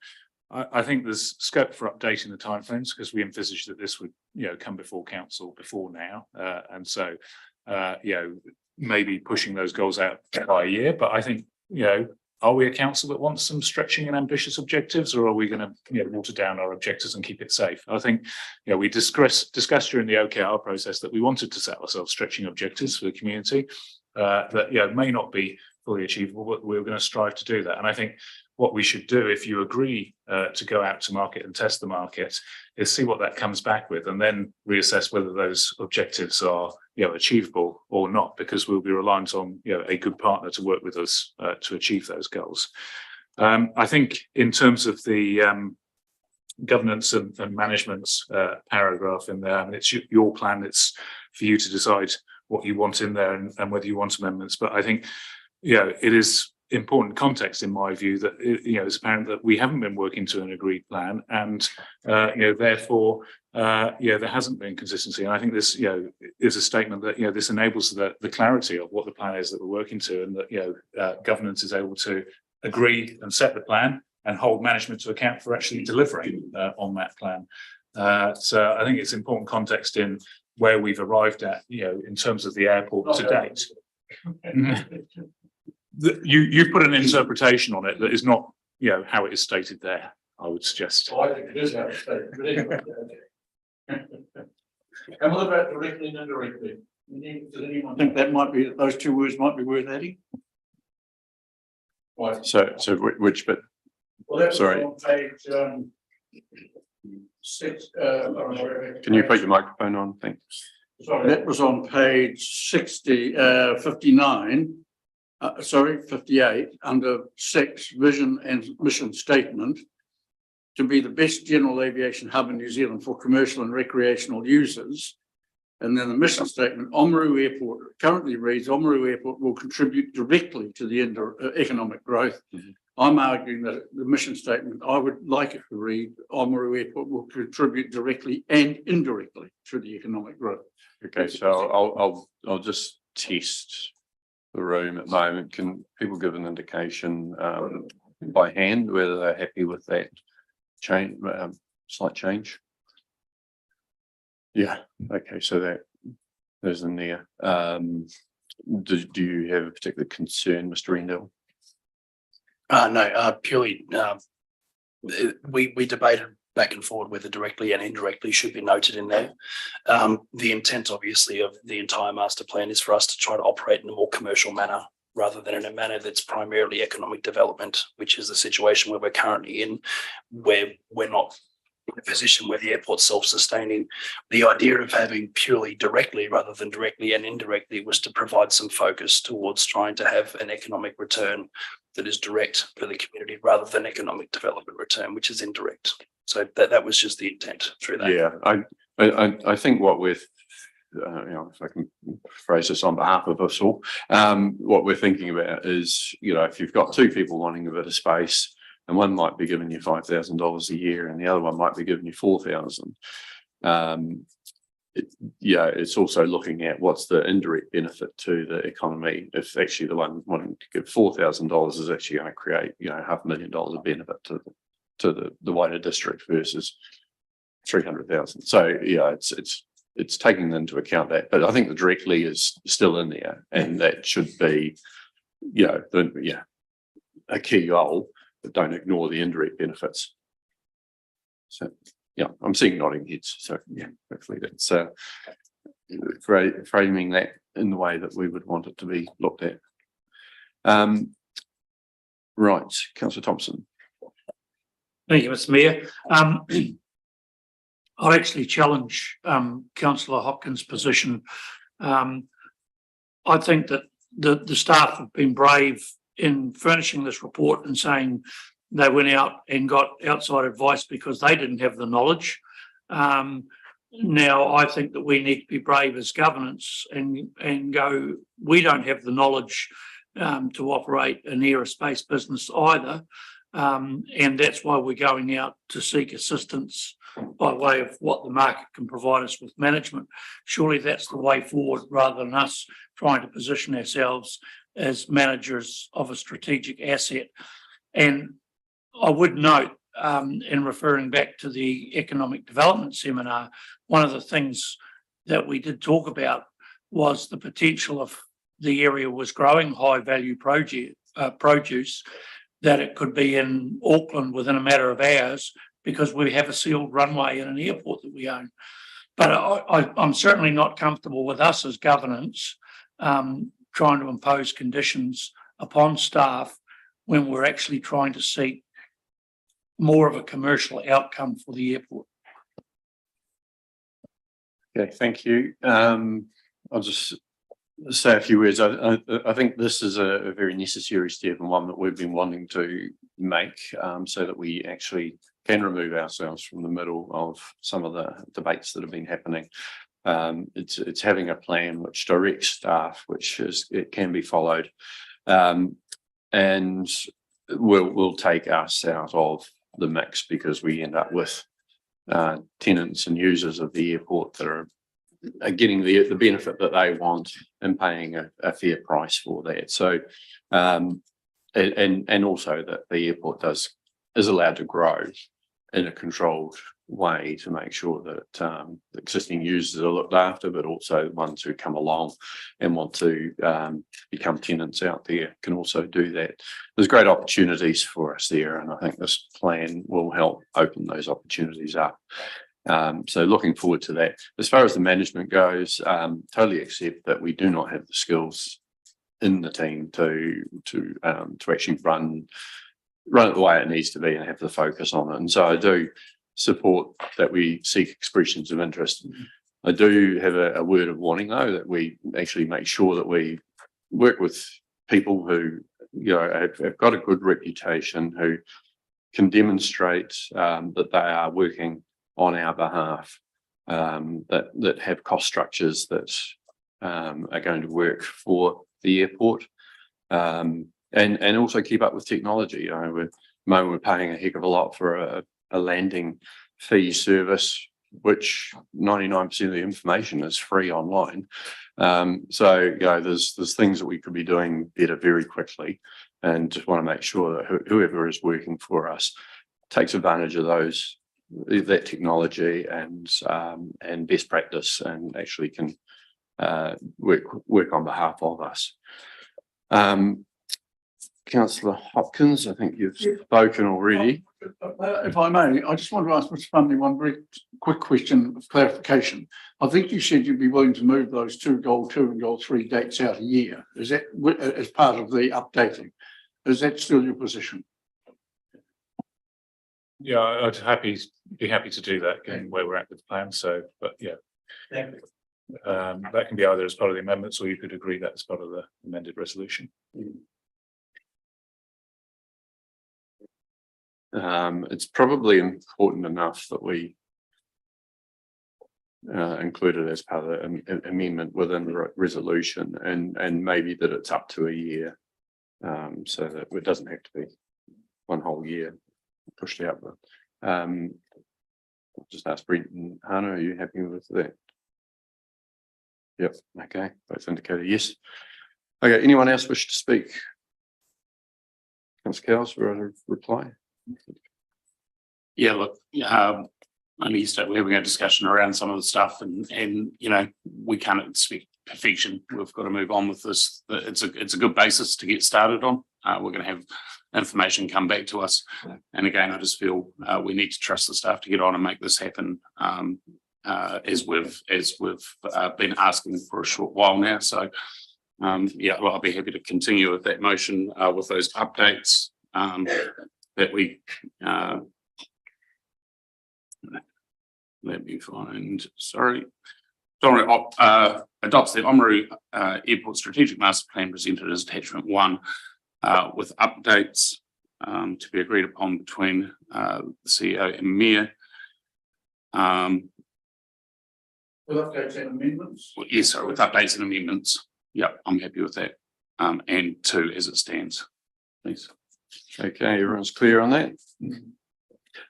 I think there's scope for updating the timeframes because we envisaged that this would, come before council before now, and so maybe pushing those goals out by a year. But I think, are we a council that wants some stretching and ambitious objectives, or are we going to, water down our objectives and keep it safe? I think, we discussed during the OKR process that we wanted to set ourselves stretching objectives for the community that, may not be fully achievable, but we're going to strive to do that. And I think what we should do, if you agree to go out to market and test the market, is see what that comes back with, and then reassess whether those objectives are, achievable or not, because we'll be reliant on, a good partner to work with us to achieve those goals. I think in terms of the governance and management paragraph in there, I mean, it's your plan. It's for you to decide what you want in there and whether you want amendments. But I think, it is important context in my view that it's apparent that we haven't been working to an agreed plan, and therefore there hasn't been consistency. And I think this is a statement that this enables the clarity of what the plan is that we're working to, and that governance is able to agree and set the plan and hold management to account for actually delivering on that plan. So I think it's important context in where we've arrived at in terms of the airport to date. You've put an interpretation on it that is not, how it is stated there, I would suggest. I think it is how it's stated, but anyway. And what about directly and indirectly? Does anyone think that might be, those 2 words might be worth adding? So which bit? Well, that was Sorry. on page 6. Can you put your microphone on? Thanks. Sorry, that was on page 59. 58, under 6, vision and mission statement, to be the best general aviation hub in New Zealand for commercial and recreational users. And then the mission statement, Oamaru Airport, currently reads, Oamaru Airport will contribute directly to the economic growth. I'm arguing that the mission statement, I would like it to read, Oamaru Airport will contribute directly and indirectly to the economic growth. Okay, so I'll just test the room at the moment. Can people give an indication by hand whether they're happy with that change, slight change? Yeah, okay, so that there's in there. Do you have a particular concern, Mr. Rendell? No, purely, we debated back and forward whether directly and indirectly should be noted in there. The intent, obviously, of the entire master plan is for us to try to operate in a more commercial manner rather than in a manner that's primarily economic development, which is the situation where we're currently in, where we're not in a position where the airport's self-sustaining. The idea of having purely directly rather than directly and indirectly was to provide some focus towards trying to have an economic return that is direct for the community rather than economic development return, which is indirect. So that was just the intent through that. Yeah, I think what we're, if I can phrase this on behalf of us all, what we're thinking about is, if you've got two people wanting a bit of space, and one might be giving you $5,000 a year, and the other one might be giving you $4,000. It's also looking at what's the indirect benefit to the economy if actually the one wanting to give $4,000 is actually going to create, $500,000 of benefit to the wider district versus 300,000. So it's taking into account that, but I think the directly is still in there, and that should be, a key goal. But don't ignore the indirect benefits. So, I'm seeing nodding heads. So, hopefully that's framing that in the way that we would want it to be looked at. Right, Councillor Thompson. Thank you, Mr. Mayor. I'll actually challenge Councillor Hopkins' position. I think that the staff have been brave in furnishing this report and saying they went out and got outside advice because they didn't have the knowledge. Now, I think that we need to be brave as governance and go, we don't have the knowledge to operate an aerospace business either. And that's why we're going out to seek assistance by way of what the market can provide us with management. Surely that's the way forward rather than us trying to position ourselves as managers of a strategic asset. And I would note, in referring back to the economic development seminar, one of the things that we did talk about was the potential of the area was growing high value produce, that it could be in Auckland within a matter of hours because we have a sealed runway in an airport that we own. But I'm certainly not comfortable with us as governance trying to impose conditions upon staff when we're actually trying to seek more of a commercial outcome for the airport. Okay, thank you. I'll just say a few words. I think this is a very necessary step and one that we've been wanting to make so that we actually can remove ourselves from the middle of some of the debates that have been happening. It's having a plan which directs staff, it can be followed, and will take us out of the mix because we end up with tenants and users of the airport that are getting the benefit that they want and paying a fair price for that. So, and also that the airport is allowed to grow in a controlled way to make sure that the existing users are looked after, but also ones who come along and want to become tenants out there can also do that. There's great opportunities for us there, and I think this plan will help open those opportunities up. So looking forward to that. As far as the management goes, totally accept that we do not have the skills in the team to actually run run it the way it needs to be and have the focus on it. And so I do support that we seek expressions of interest. I do have a word of warning though, that we actually make sure that we work with people who, you know, have got a good reputation, who can demonstrate that they are working on our behalf, that have cost structures that are going to work for the airport, and also keep up with technology. You know, we're paying a heck of a lot for a landing fee service, which 99% of the information is free online. So, you know, there's things that we could be doing better very quickly, and just want to make sure that whoever is working for us takes advantage of that technology and best practice, and actually can work on behalf of us. Councillor Hopkins, I think you've spoken already. If I may, I just want to ask Mr. Fundy one very quick question of clarification. I think you said you'd be willing to move those goal 2 and goal 3 dates out a year. Is that as part of the updating? Is that still your position? Yeah, I'd be happy to do that, given where we're at with the plan. So, but yeah. That can be either as part of the amendments, or you could agree that as part of the amended resolution. It's probably important enough that we include it as part of the amendment within the resolution, and maybe that it's up to a year, so that it doesn't have to be one whole year pushed out. But I'll just ask Brent and Hannah, are you happy with that? Yep. Okay. Both indicated yes. Okay. Anyone else wish to speak? Councillor Cowles, for a reply. Yeah, look, only we're having a discussion around some of the stuff, and you know, we can't expect perfection. We've got to move on with this. It's a good basis to get started on. We're going to have information come back to us, and again, I just feel we need to trust the staff to get on and make this happen, as we've been asking for a short while now. So yeah, well, I'll be happy to continue with that motion with those updates that we let me find, sorry, adopts the Oamaru Airport Strategic Master Plan presented as attachment 1 with updates to be agreed upon between the CEO and Mayor. With updates and amendments? Well, yes, sorry, with updates and amendments. Yep, I'm happy with that. And 2 as it stands. Please. Okay, everyone's clear on that?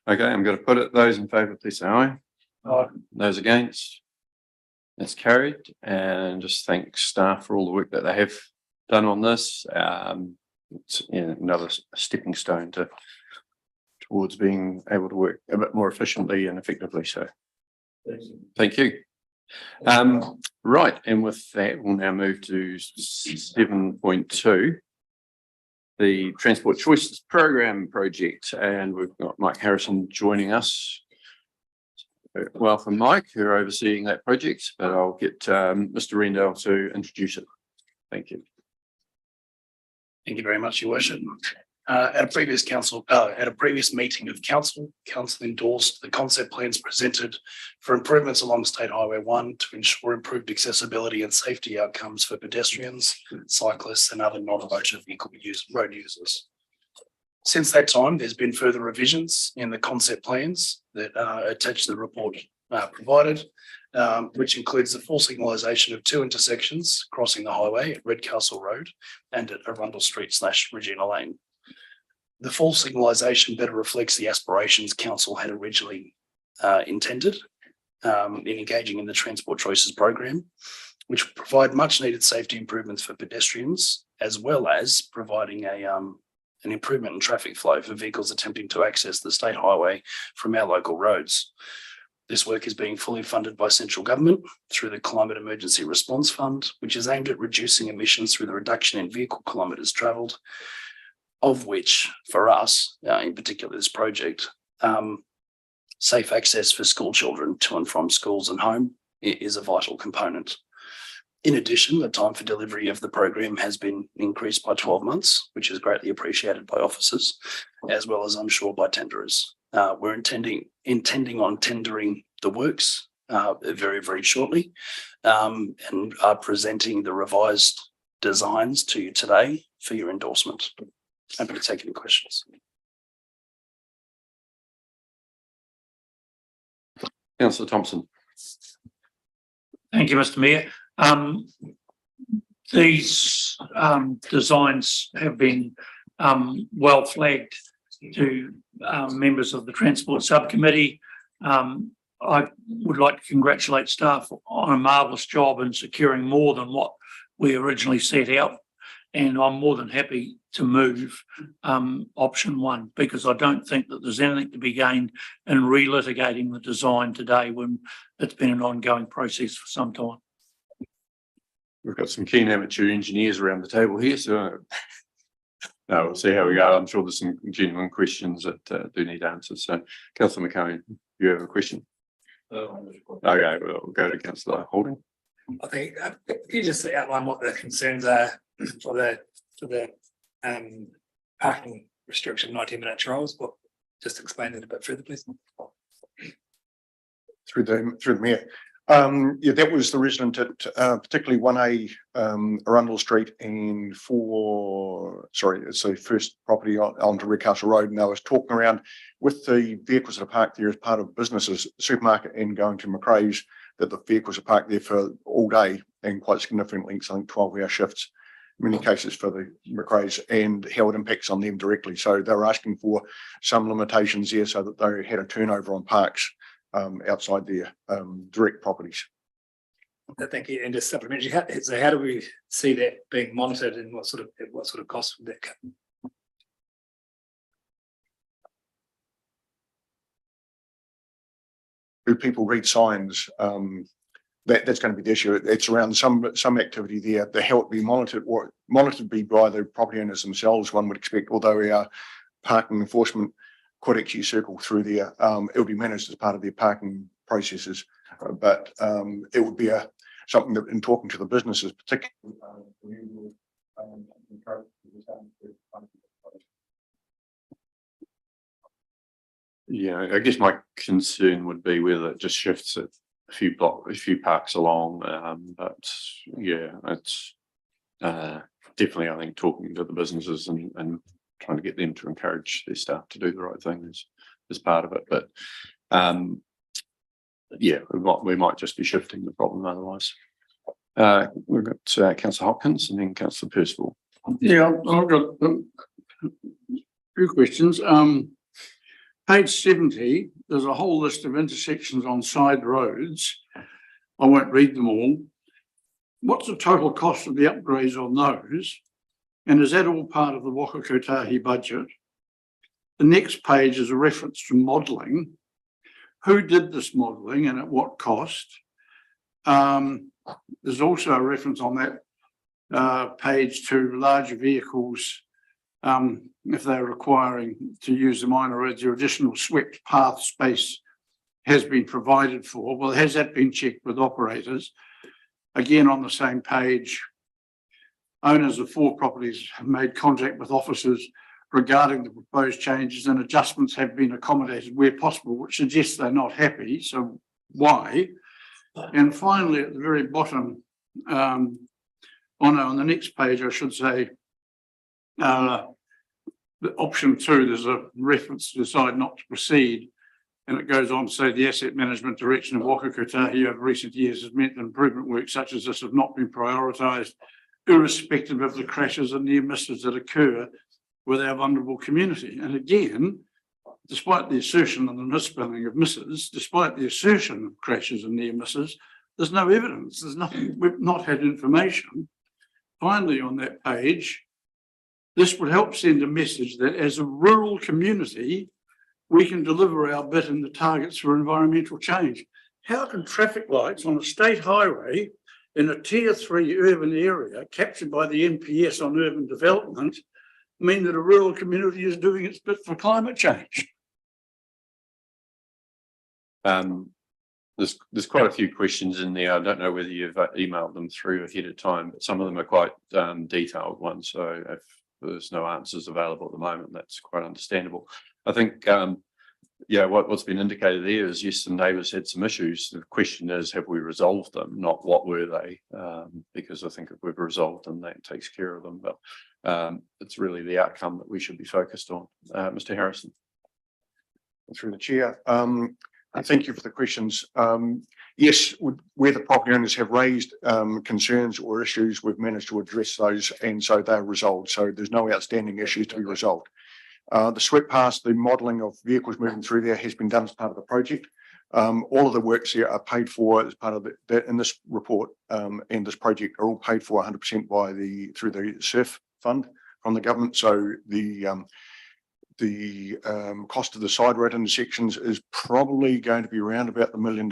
Okay, I'm going to put it. Those in favour, please say aye. Aye. Those against? That's carried. And just thank staff for all the work that they have done on this. It's another stepping stone towards being able to work a bit more efficiently and effectively. So thank you. Right, and with that, we'll now move to 7.2. The Transport Choices Program project, and we've got Mike Harrison joining us. Welcome, Mike, who's overseeing that project, but I'll get Mr. Rendell to introduce it. Thank you. Thank you very much, Your Worship. At a previous meeting of council endorsed the concept plans presented for improvements along State Highway 1 to ensure improved accessibility and safety outcomes for pedestrians, cyclists, and other non-motor vehicle road users. Since that time, there's been further revisions in the concept plans that are attached to the report provided, which includes the full signalisation of 2 intersections crossing the highway at Redcastle Road and at Arundel Street / Regina Lane. The full signalisation better reflects the aspirations council had originally intended in engaging in the Transport Choices program, which will provide much needed safety improvements for pedestrians, as well as providing an improvement in traffic flow for vehicles attempting to access the state highway from our local roads. This work is being fully funded by central government through the Climate Emergency Response Fund, which is aimed at reducing emissions through the reduction in vehicle kilometres travelled, of which, for us, in particular this project, safe access for school children to and from schools and home is a vital component. In addition, the time for delivery of the program has been increased by 12 months, which is greatly appreciated by officers, as well as I'm sure by tenderers. We're intending on tendering the works very, very shortly, and are presenting the revised designs to you today for your endorsement. Happy to take any questions. Councillor Thompson. Thank you, Mr. Mayor. These designs have been well flagged to members of the Transport Subcommittee. I would like to congratulate staff on a marvellous job in securing more than what we originally set out. And I'm more than happy to move option one, because I don't think that there's anything to be gained in relitigating the design today when it's been an ongoing process for some time. We've got some keen amateur engineers around the table here, so no, we'll see how we go. I'm sure there's some genuine questions that do need answers. So, Councillor McCone, you have a question? Okay, we'll go to Councillor Holding. I think if you just outline what the concerns are for the parking restriction 90-minute trials, but just explain it a bit further, please. Through the mayor. Yeah, that was the resident at particularly 1A Arundel Street and it's the first property onto Redcastle Road, and I was talking around with the vehicles that are parked there as part of businesses, supermarket and going to McRae's, that the vehicles are parked there for all day and quite significant lengths, I think 12-hour shifts, in many cases for the McRae's, and how it impacts on them directly. So they were asking for some limitations there so that they had a turnover on parks outside their direct properties. Thank you. And just supplementary, how do we see that being monitored, and what sort of costs would that come? Do people read signs? That's going to be the issue. It's around some activity there. The how it be monitored be by the property owners themselves, one would expect, although our parking enforcement could actually circle through there. It will be managed as part of their parking processes, but it would be something that, in talking to the businesses, particularly. Yeah, I guess my concern would be whether it just shifts it a few parks along, but yeah, it's definitely, I think, talking to the businesses and trying to get them to encourage their staff to do the right thing is part of it. But yeah, we might just be shifting the problem otherwise. We've got Councillor Hopkins and then Councillor Percival. Yeah, I've got a few questions. Page 70, there's a whole list of intersections on side roads. I won't read them all. What's the total cost of the upgrades on those? And is that all part of the Waka Kotahi budget? The next page is a reference to modelling. Who did this modelling and at what cost? There's also a reference on that page to larger vehicles, if they're requiring to use the minor roads, your additional swept path space has been provided for. Well, has that been checked with operators? Again, on the same page, owners of 4 properties have made contact with officers regarding the proposed changes, and adjustments have been accommodated where possible, which suggests they're not happy. So why? And finally, at the very bottom, on the next page, I should say, the option 2, there's a reference to decide not to proceed, and it goes on to say the asset management direction of Waka Kotahi over recent years has meant that improvement work such as this have not been prioritised, irrespective of the crashes and near misses that occur with our vulnerable community. And again, despite the assertion of the misspelling of misses, despite the assertion of crashes and near misses, there's no evidence. There's nothing. We've not had information. Finally, on that page, this would help send a message that as a rural community, we can deliver our bit in the targets for environmental change. How can traffic lights on a state highway in a tier 3 urban area captured by the NPS on urban development mean that a rural community is doing its bit for climate change? There's quite a few questions in there. I don't know whether you've emailed them through ahead of time, but some of them are quite detailed ones. So if there's no answers available at the moment, that's quite understandable. I think, yeah, what's been indicated there is yes, some neighbours had some issues. The question is, have we resolved them? Not what were they? Because I think if we've resolved them, that takes care of them. But it's really the outcome that we should be focused on. Mr. Harrison. Through the chair. Thank you for the questions. Yes, where the property owners have raised concerns or issues, we've managed to address those, and so they're resolved. So there's no outstanding issues to be resolved. The sweep pass, the modelling of vehicles moving through there has been done as part of the project. All of the works here are paid for as part of that in this report, and this project are all paid for 100% by through the SURF fund from the government. So the cost of the side road intersections is probably going to be around about $1 million.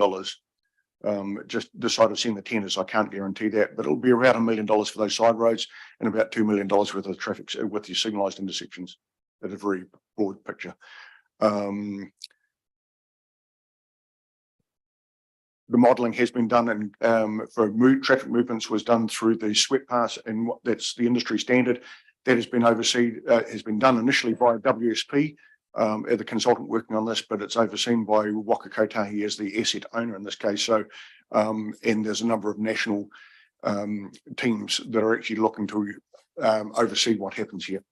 Just this side of seeing the tenders, I can't guarantee that, but it'll be around $1 million for those side roads and about $2 million worth of traffic with the signalised intersections at a very broad picture. The modelling has been done, and for traffic movements was done through the sweep pass, and that's the industry standard. That has been overseen, has been done initially by WSP, the consultant working on this, but it's overseen by Waka Kotahi as the asset owner in this case. So, and there's a number of national teams that are actually looking to oversee what happens here.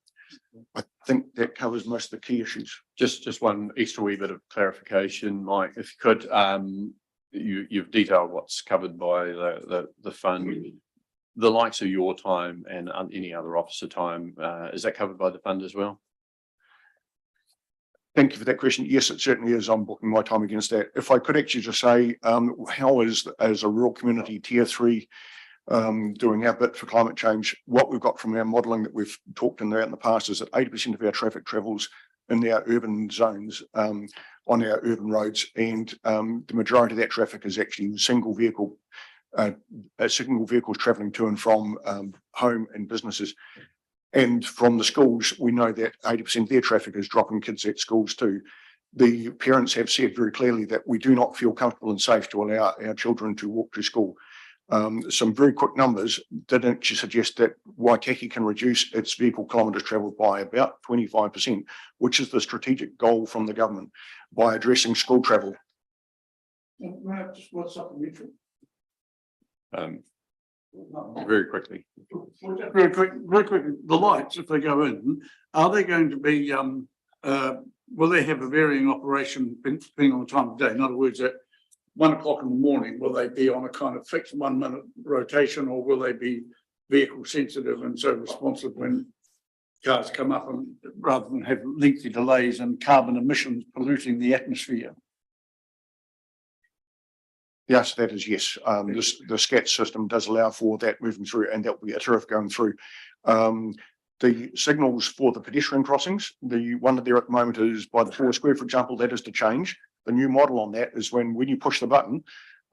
I think that covers most of the key issues. Just one extra wee bit of clarification, Mike, if you could. You've detailed what's covered by the fund. The likes of your time and any other officer time, is that covered by the fund as well? Thank you for that question. Yes, it certainly is. I'm booking my time against that. If I could actually just say, how is as a rural community tier 3 doing our bit for climate change? What we've got from our modelling that we've talked in the past is that 80% of our traffic travels in our urban zones, on our urban roads, and the majority of that traffic is actually single vehicles travelling to and from home and businesses. And from the schools, we know that 80% of their traffic is dropping kids at schools too. The parents have said very clearly that we do not feel comfortable and safe to allow our children to walk to school. Some very quick numbers did actually suggest that Waitaki can reduce its vehicle kilometres travelled by about 25%, which is the strategic goal from the government by addressing school travel. What's supplementary? Very quickly. Very quick. The lights, if they go in, are they going to be, will they have a varying operation depending on the time of day? In other words, at 1 o'clock in the morning, will they be on a kind of fixed 1 minute rotation, or will they be vehicle sensitive and so responsive when cars come up, and rather than have lengthy delays and carbon emissions polluting the atmosphere? Yes, that is yes. The SCAT system does allow for that moving through, and that will be iterative going through. The signals for the pedestrian crossings, the one that there at the moment is by the 4 square, for example, that is to change. The new model on that is when you push the button,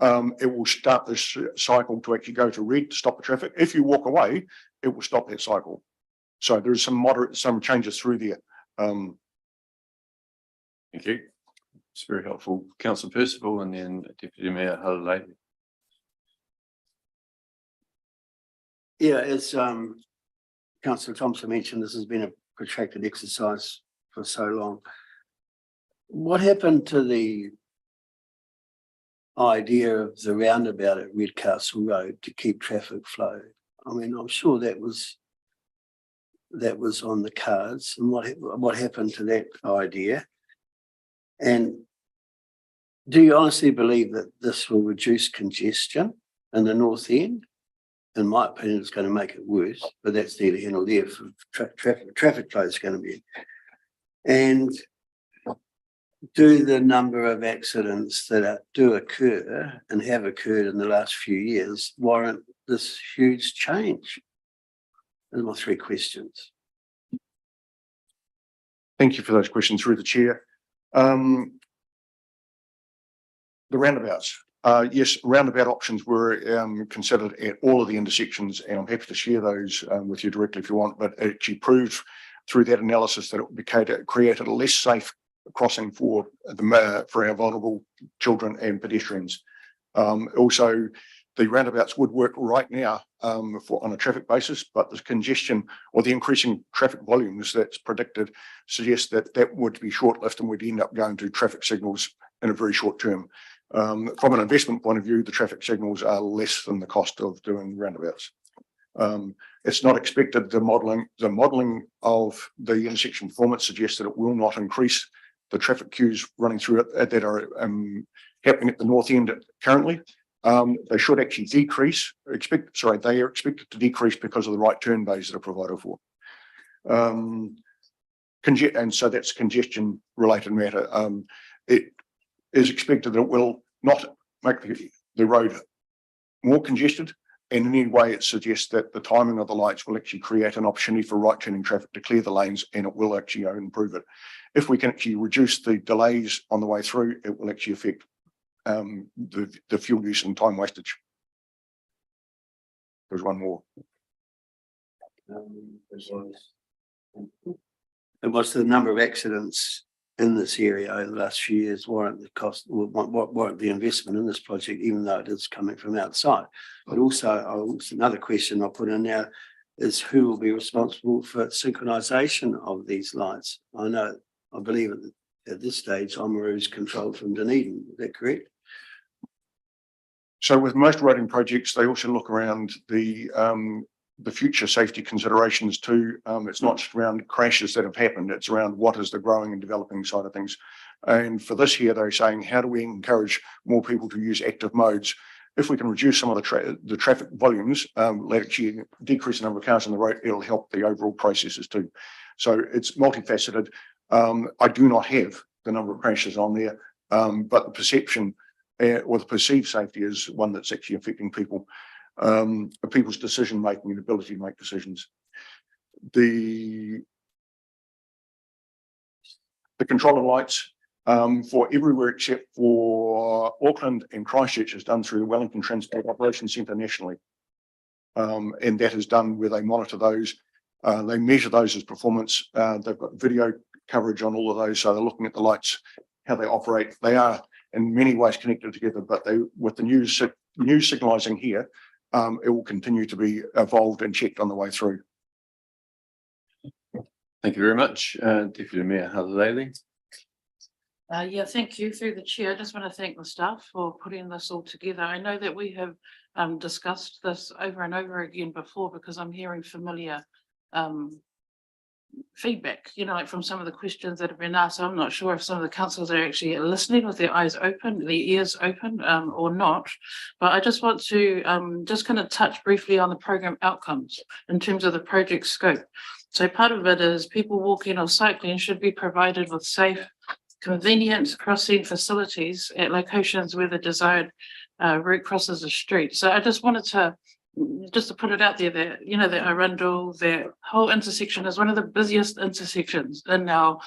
it will start this cycle to actually go to red to stop the traffic. If you walk away, it will stop that cycle. So there is some changes through there. Thank you. It's very helpful. Councillor Percival and then Deputy Mayor Halalei. Yeah, as Councillor Thompson mentioned, this has been a protracted exercise for so long. What happened to the idea of the roundabout at Redcastle Road to keep traffic flow? I mean, I'm sure that was on the cards. And what happened to that idea? And do you honestly believe that this will reduce congestion in the north end? In my opinion, it's going to make it worse, but that's neither here nor there. Traffic flow is going to be. And do the number of accidents that do occur and have occurred in the last few years warrant this huge change? Those are my 3 questions. Thank you for those questions through the chair. The roundabouts. Yes, roundabout options were considered at all of the intersections, and I'm happy to share those with you directly if you want, but it actually proved through that analysis that it created a less safe crossing for our vulnerable children and pedestrians. Also, the roundabouts would work right now on a traffic basis, but the congestion or the increasing traffic volumes that's predicted suggests that that would be short-lived and would end up going to traffic signals in a very short term. From an investment point of view, the traffic signals are less than the cost of doing roundabouts. It's not expected. The modelling of the intersection performance suggests that it will not increase the traffic queues running through it that are happening at the north end currently. They should actually decrease. They are expected to decrease because of the right turn bays that are provided for. And so that's congestion related matter. It is expected that it will not make the road more congested. And in any way, it suggests that the timing of the lights will actually create an opportunity for right turning traffic to clear the lanes, and it will actually improve it. If we can actually reduce the delays on the way through, it will actually affect the fuel use and time wastage. There's one more. And what's the number of accidents in this area over the last few years warrant the cost, warrant the investment in this project, even though it is coming from outside? But also, another question I'll put in now is who will be responsible for synchronisation of these lights? I believe at this stage, Oamaru is controlled from Dunedin. Is that correct? So with most roading projects, they also look around the future safety considerations too. It's not just around crashes that have happened, it's around what is the growing and developing side of things. And for this year, they're saying, how do we encourage more people to use active modes? If we can reduce some of the traffic volumes, let actually decrease the number of cars on the road, it'll help the overall processes too. So it's multifaceted. I do not have the number of crashes on there, but the perception or the perceived safety is one that's actually affecting people. People's decision making and ability to make decisions. The controller lights for everywhere except for Auckland and Christchurch is done through the Wellington Transport Operations Centre nationally, and that is done where they monitor those. They measure those as performance. They've got video coverage on all of those, so they're looking at the lights, how they operate. They are in many ways connected together, but they, with the new signalising here, it will continue to be evolved and checked on the way through. Thank you very much. Deputy Mayor Hutherley. Yeah, thank you. Through the chair, I just want to thank the staff for putting this all together. I know that we have discussed this over and over again before, because I'm hearing familiar feedback, like from some of the questions that have been asked. I'm not sure if some of the councillors are actually listening with their eyes open, their ears open, or not. But I just want to just kind of touch briefly on the program outcomes in terms of the project scope. So part of it is people walking or cycling should be provided with safe, convenient crossing facilities at locations where the desired route crosses a street. So I just wanted to put it out there that, the Arundel, that whole intersection is one of the busiest intersections in our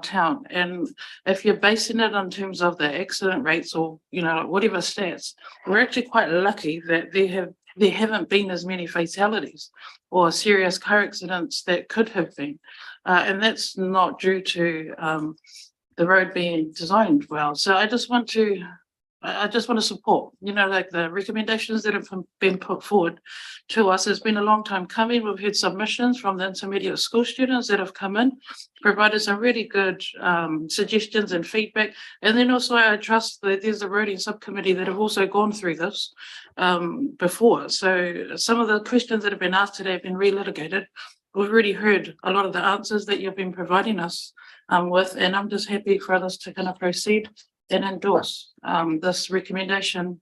town. And if you're basing it on terms of the accident rates or, whatever stats, we're actually quite lucky that there haven't been as many fatalities or serious car accidents that could have been. And that's not due to the road being designed well. So I just want to support, like the recommendations that have been put forward to us. It's been a long time coming. We've had submissions from the intermediate school students that have come in, provided some really good suggestions and feedback. And then also I trust that there's a roading subcommittee that have also gone through this before. So some of the questions that have been asked today have been relitigated. We've already heard a lot of the answers that you've been providing us with, and I'm just happy for us to kind of proceed and endorse this recommendation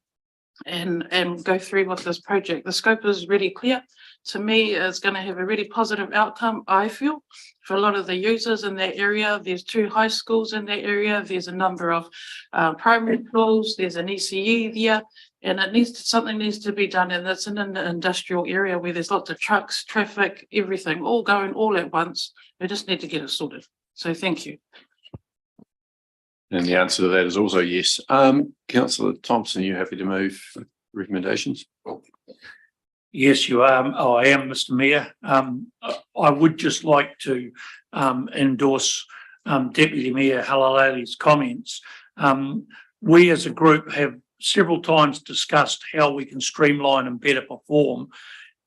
and go through with this project. The scope is really clear. To me, it's going to have a really positive outcome, I feel, for a lot of the users in that area. There's 2 high schools in that area. There's a number of primary schools. There's an ECE there, and something needs to be done. And that's in an industrial area where there's lots of trucks, traffic, everything, all going all at once. We just need to get it sorted. So thank you. And the answer to that is also yes. Councillor Thompson, are you happy to move recommendations? Yes, you are. I am, Mr. Mayor. I would just like to endorse Deputy Mayor Halalali's comments. We as a group have several times discussed how we can streamline and better perform.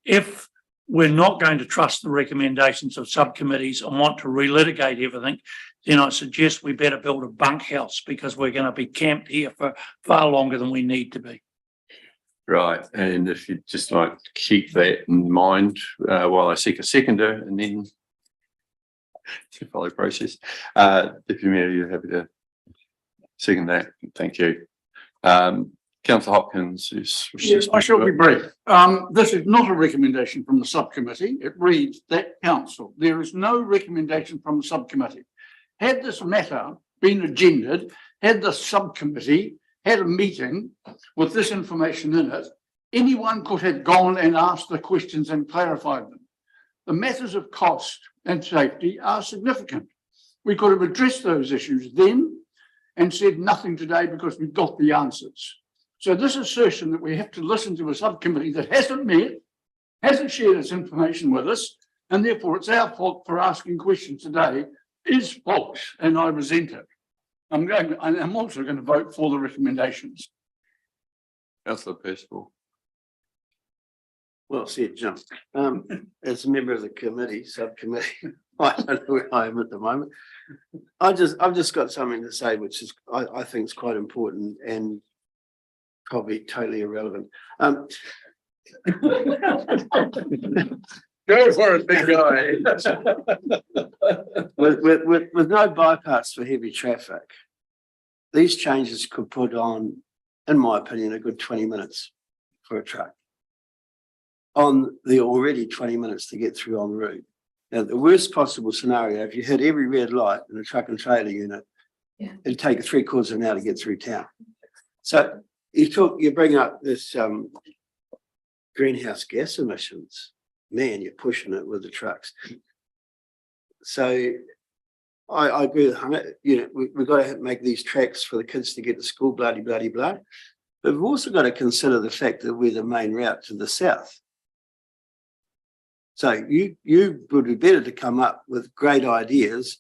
If we're not going to trust the recommendations of subcommittees and want to relitigate everything, then I suggest we better build a bunkhouse, because we're going to be camped here for far longer than we need to be. Right, and if you'd just like to keep that in mind while I seek a seconder and then to follow process. Deputy Mayor, you're happy to second that? Thank you. Councillor Hopkins is. Yes, I shall be brief. This is not a recommendation from the subcommittee. It reads that council. There is no recommendation from the subcommittee. Had this matter been agended, had the subcommittee had a meeting with this information in it, anyone could have gone and asked the questions and clarified them. The matters of cost and safety are significant. We could have addressed those issues then and said nothing today because we've got the answers. So this assertion that we have to listen to a subcommittee that hasn't met, hasn't shared its information with us, and therefore it's our fault for asking questions today, is false, and I resent it. I'm also going to vote for the recommendations. Councillor Percival. Well said, Jim. As a member of the subcommittee, I don't know where I am at the moment. I've just got something to say, which is I think is quite important and probably totally irrelevant. Go for it, big guy. With no bypass for heavy traffic, these changes could put on, in my opinion, a good 20 minutes for a truck on the already 20 minutes to get through en route. Now, the worst possible scenario, if you hit every red light in a truck and trailer unit, it'd take 3/4 of an hour to get through town. So you bring up this greenhouse gas emissions. Man, you're pushing it with the trucks. So I agree with Hannah. We've got to make these tracks for the kids to get to school, blah, blah, blah, blah. But we've also got to consider the fact that we're the main route to the south. So you would be better to come up with great ideas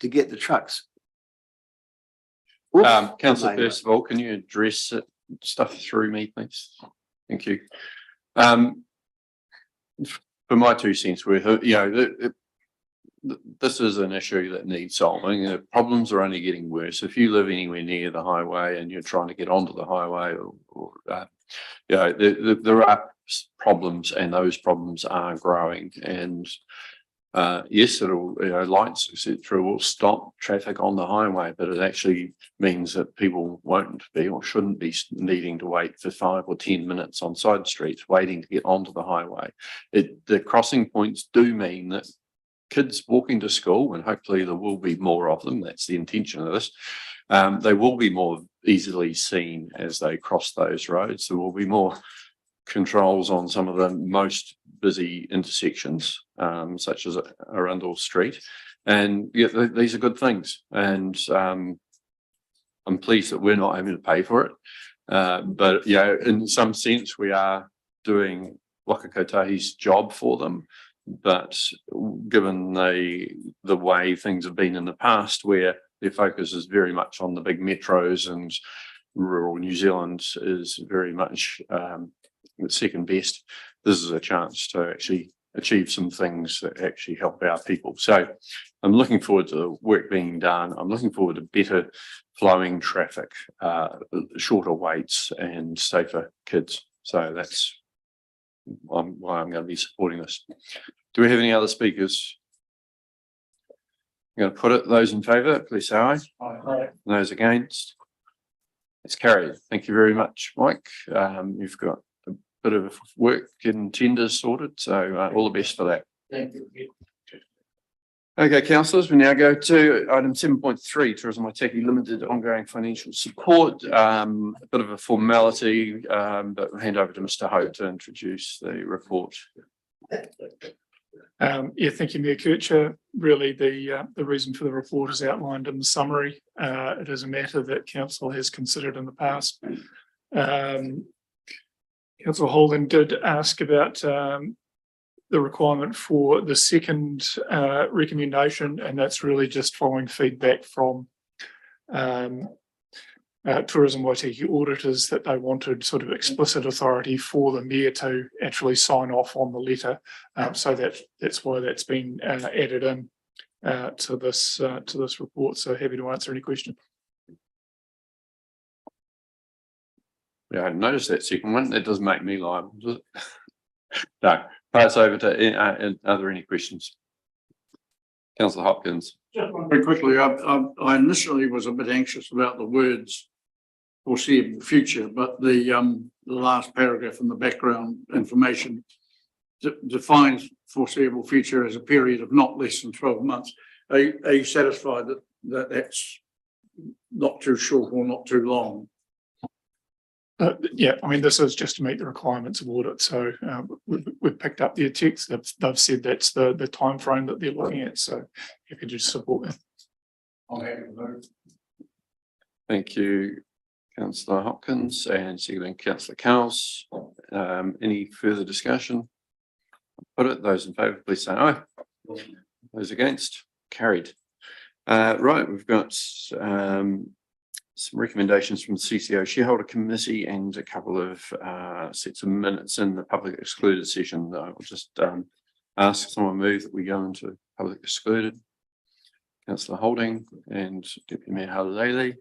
to get the trucks. Councillor Percival, can you address stuff through me, please? Thank you. For my 2 cents worth, this is an issue that needs solving. The problems are only getting worse. If you live anywhere near the highway and you're trying to get onto the highway, there are problems, and those problems are growing. And yes, it'll lights etc. will stop traffic on the highway, but it actually means that people won't be or shouldn't be needing to wait for 5 or 10 minutes on side streets waiting to get onto the highway. The crossing points do mean that kids walking to school, and hopefully there will be more of them, that's the intention of this, they will be more easily seen as they cross those roads. There will be more controls on some of the most busy intersections, such as Arundel Street, and these are good things, and I'm pleased that we're not having to pay for it, but in some sense we are doing Waka Kotahi's job for them. But given the way things have been in the past, where their focus is very much on the big metros and rural New Zealand is very much second best, this is a chance to actually achieve some things that actually help our people. So I'm looking forward to the work being done. I'm looking forward to better flowing traffic, shorter waits and safer kids. So that's why I'm going to be supporting this. Do we have any other speakers? I'm going to put it, those in favour, please say aye. Aye. Those against? It's carried. Thank you very much, Mike. You've got a bit of work getting tenders sorted, so all the best for that. Thank you. Okay, councillors, we now go to item 7.3, Tourism Waitaki Limited ongoing financial support. A bit of a formality, but we'll hand over to Mr. Hope to introduce the report. Thank you, Mayor Kircher. Really, the reason for the report is outlined in the summary. It is a matter that council has considered in the past. Councillor Holden did ask about the requirement for the second recommendation, and that's really just following feedback from Tourism Waitaki auditors that they wanted sort of explicit authority for the mayor to actually sign off on the letter. So that's why that's been added in to this report. So happy to answer any question. Yeah, I noticed that second one. That doesn't make me liable, does it? No, pass over to, are there any questions? Councillor Hopkins. Just one very quickly, I initially was a bit anxious about the words foreseeable future, but the last paragraph in the background information defines foreseeable future as a period of not less than 12 months. Are you satisfied that that's not too short or not too long? Yeah, I mean, this is just to meet the requirements of audit. So we've picked up their text. They've said that's the time frame that they're looking at. So you could just support that. I'm happy to move. Thank you, Councillor Hopkins, and seconding Councillor Cowles. Any further discussion? Put it. Those in favour, please say aye. Those against, carried. Right, we've got some recommendations from the CCO Shareholder Committee and a couple of sets of minutes in the public excluded session. I will just ask someone move that we go into public excluded. Councillor Holding and Deputy Mayor Halilele.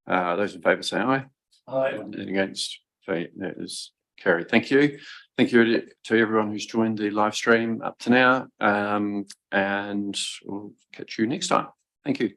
Those in favour say aye. Aye. And against, so that is carried. Thank you. Thank you to everyone who's joined the live stream up to now. And we'll catch you next time. Thank you.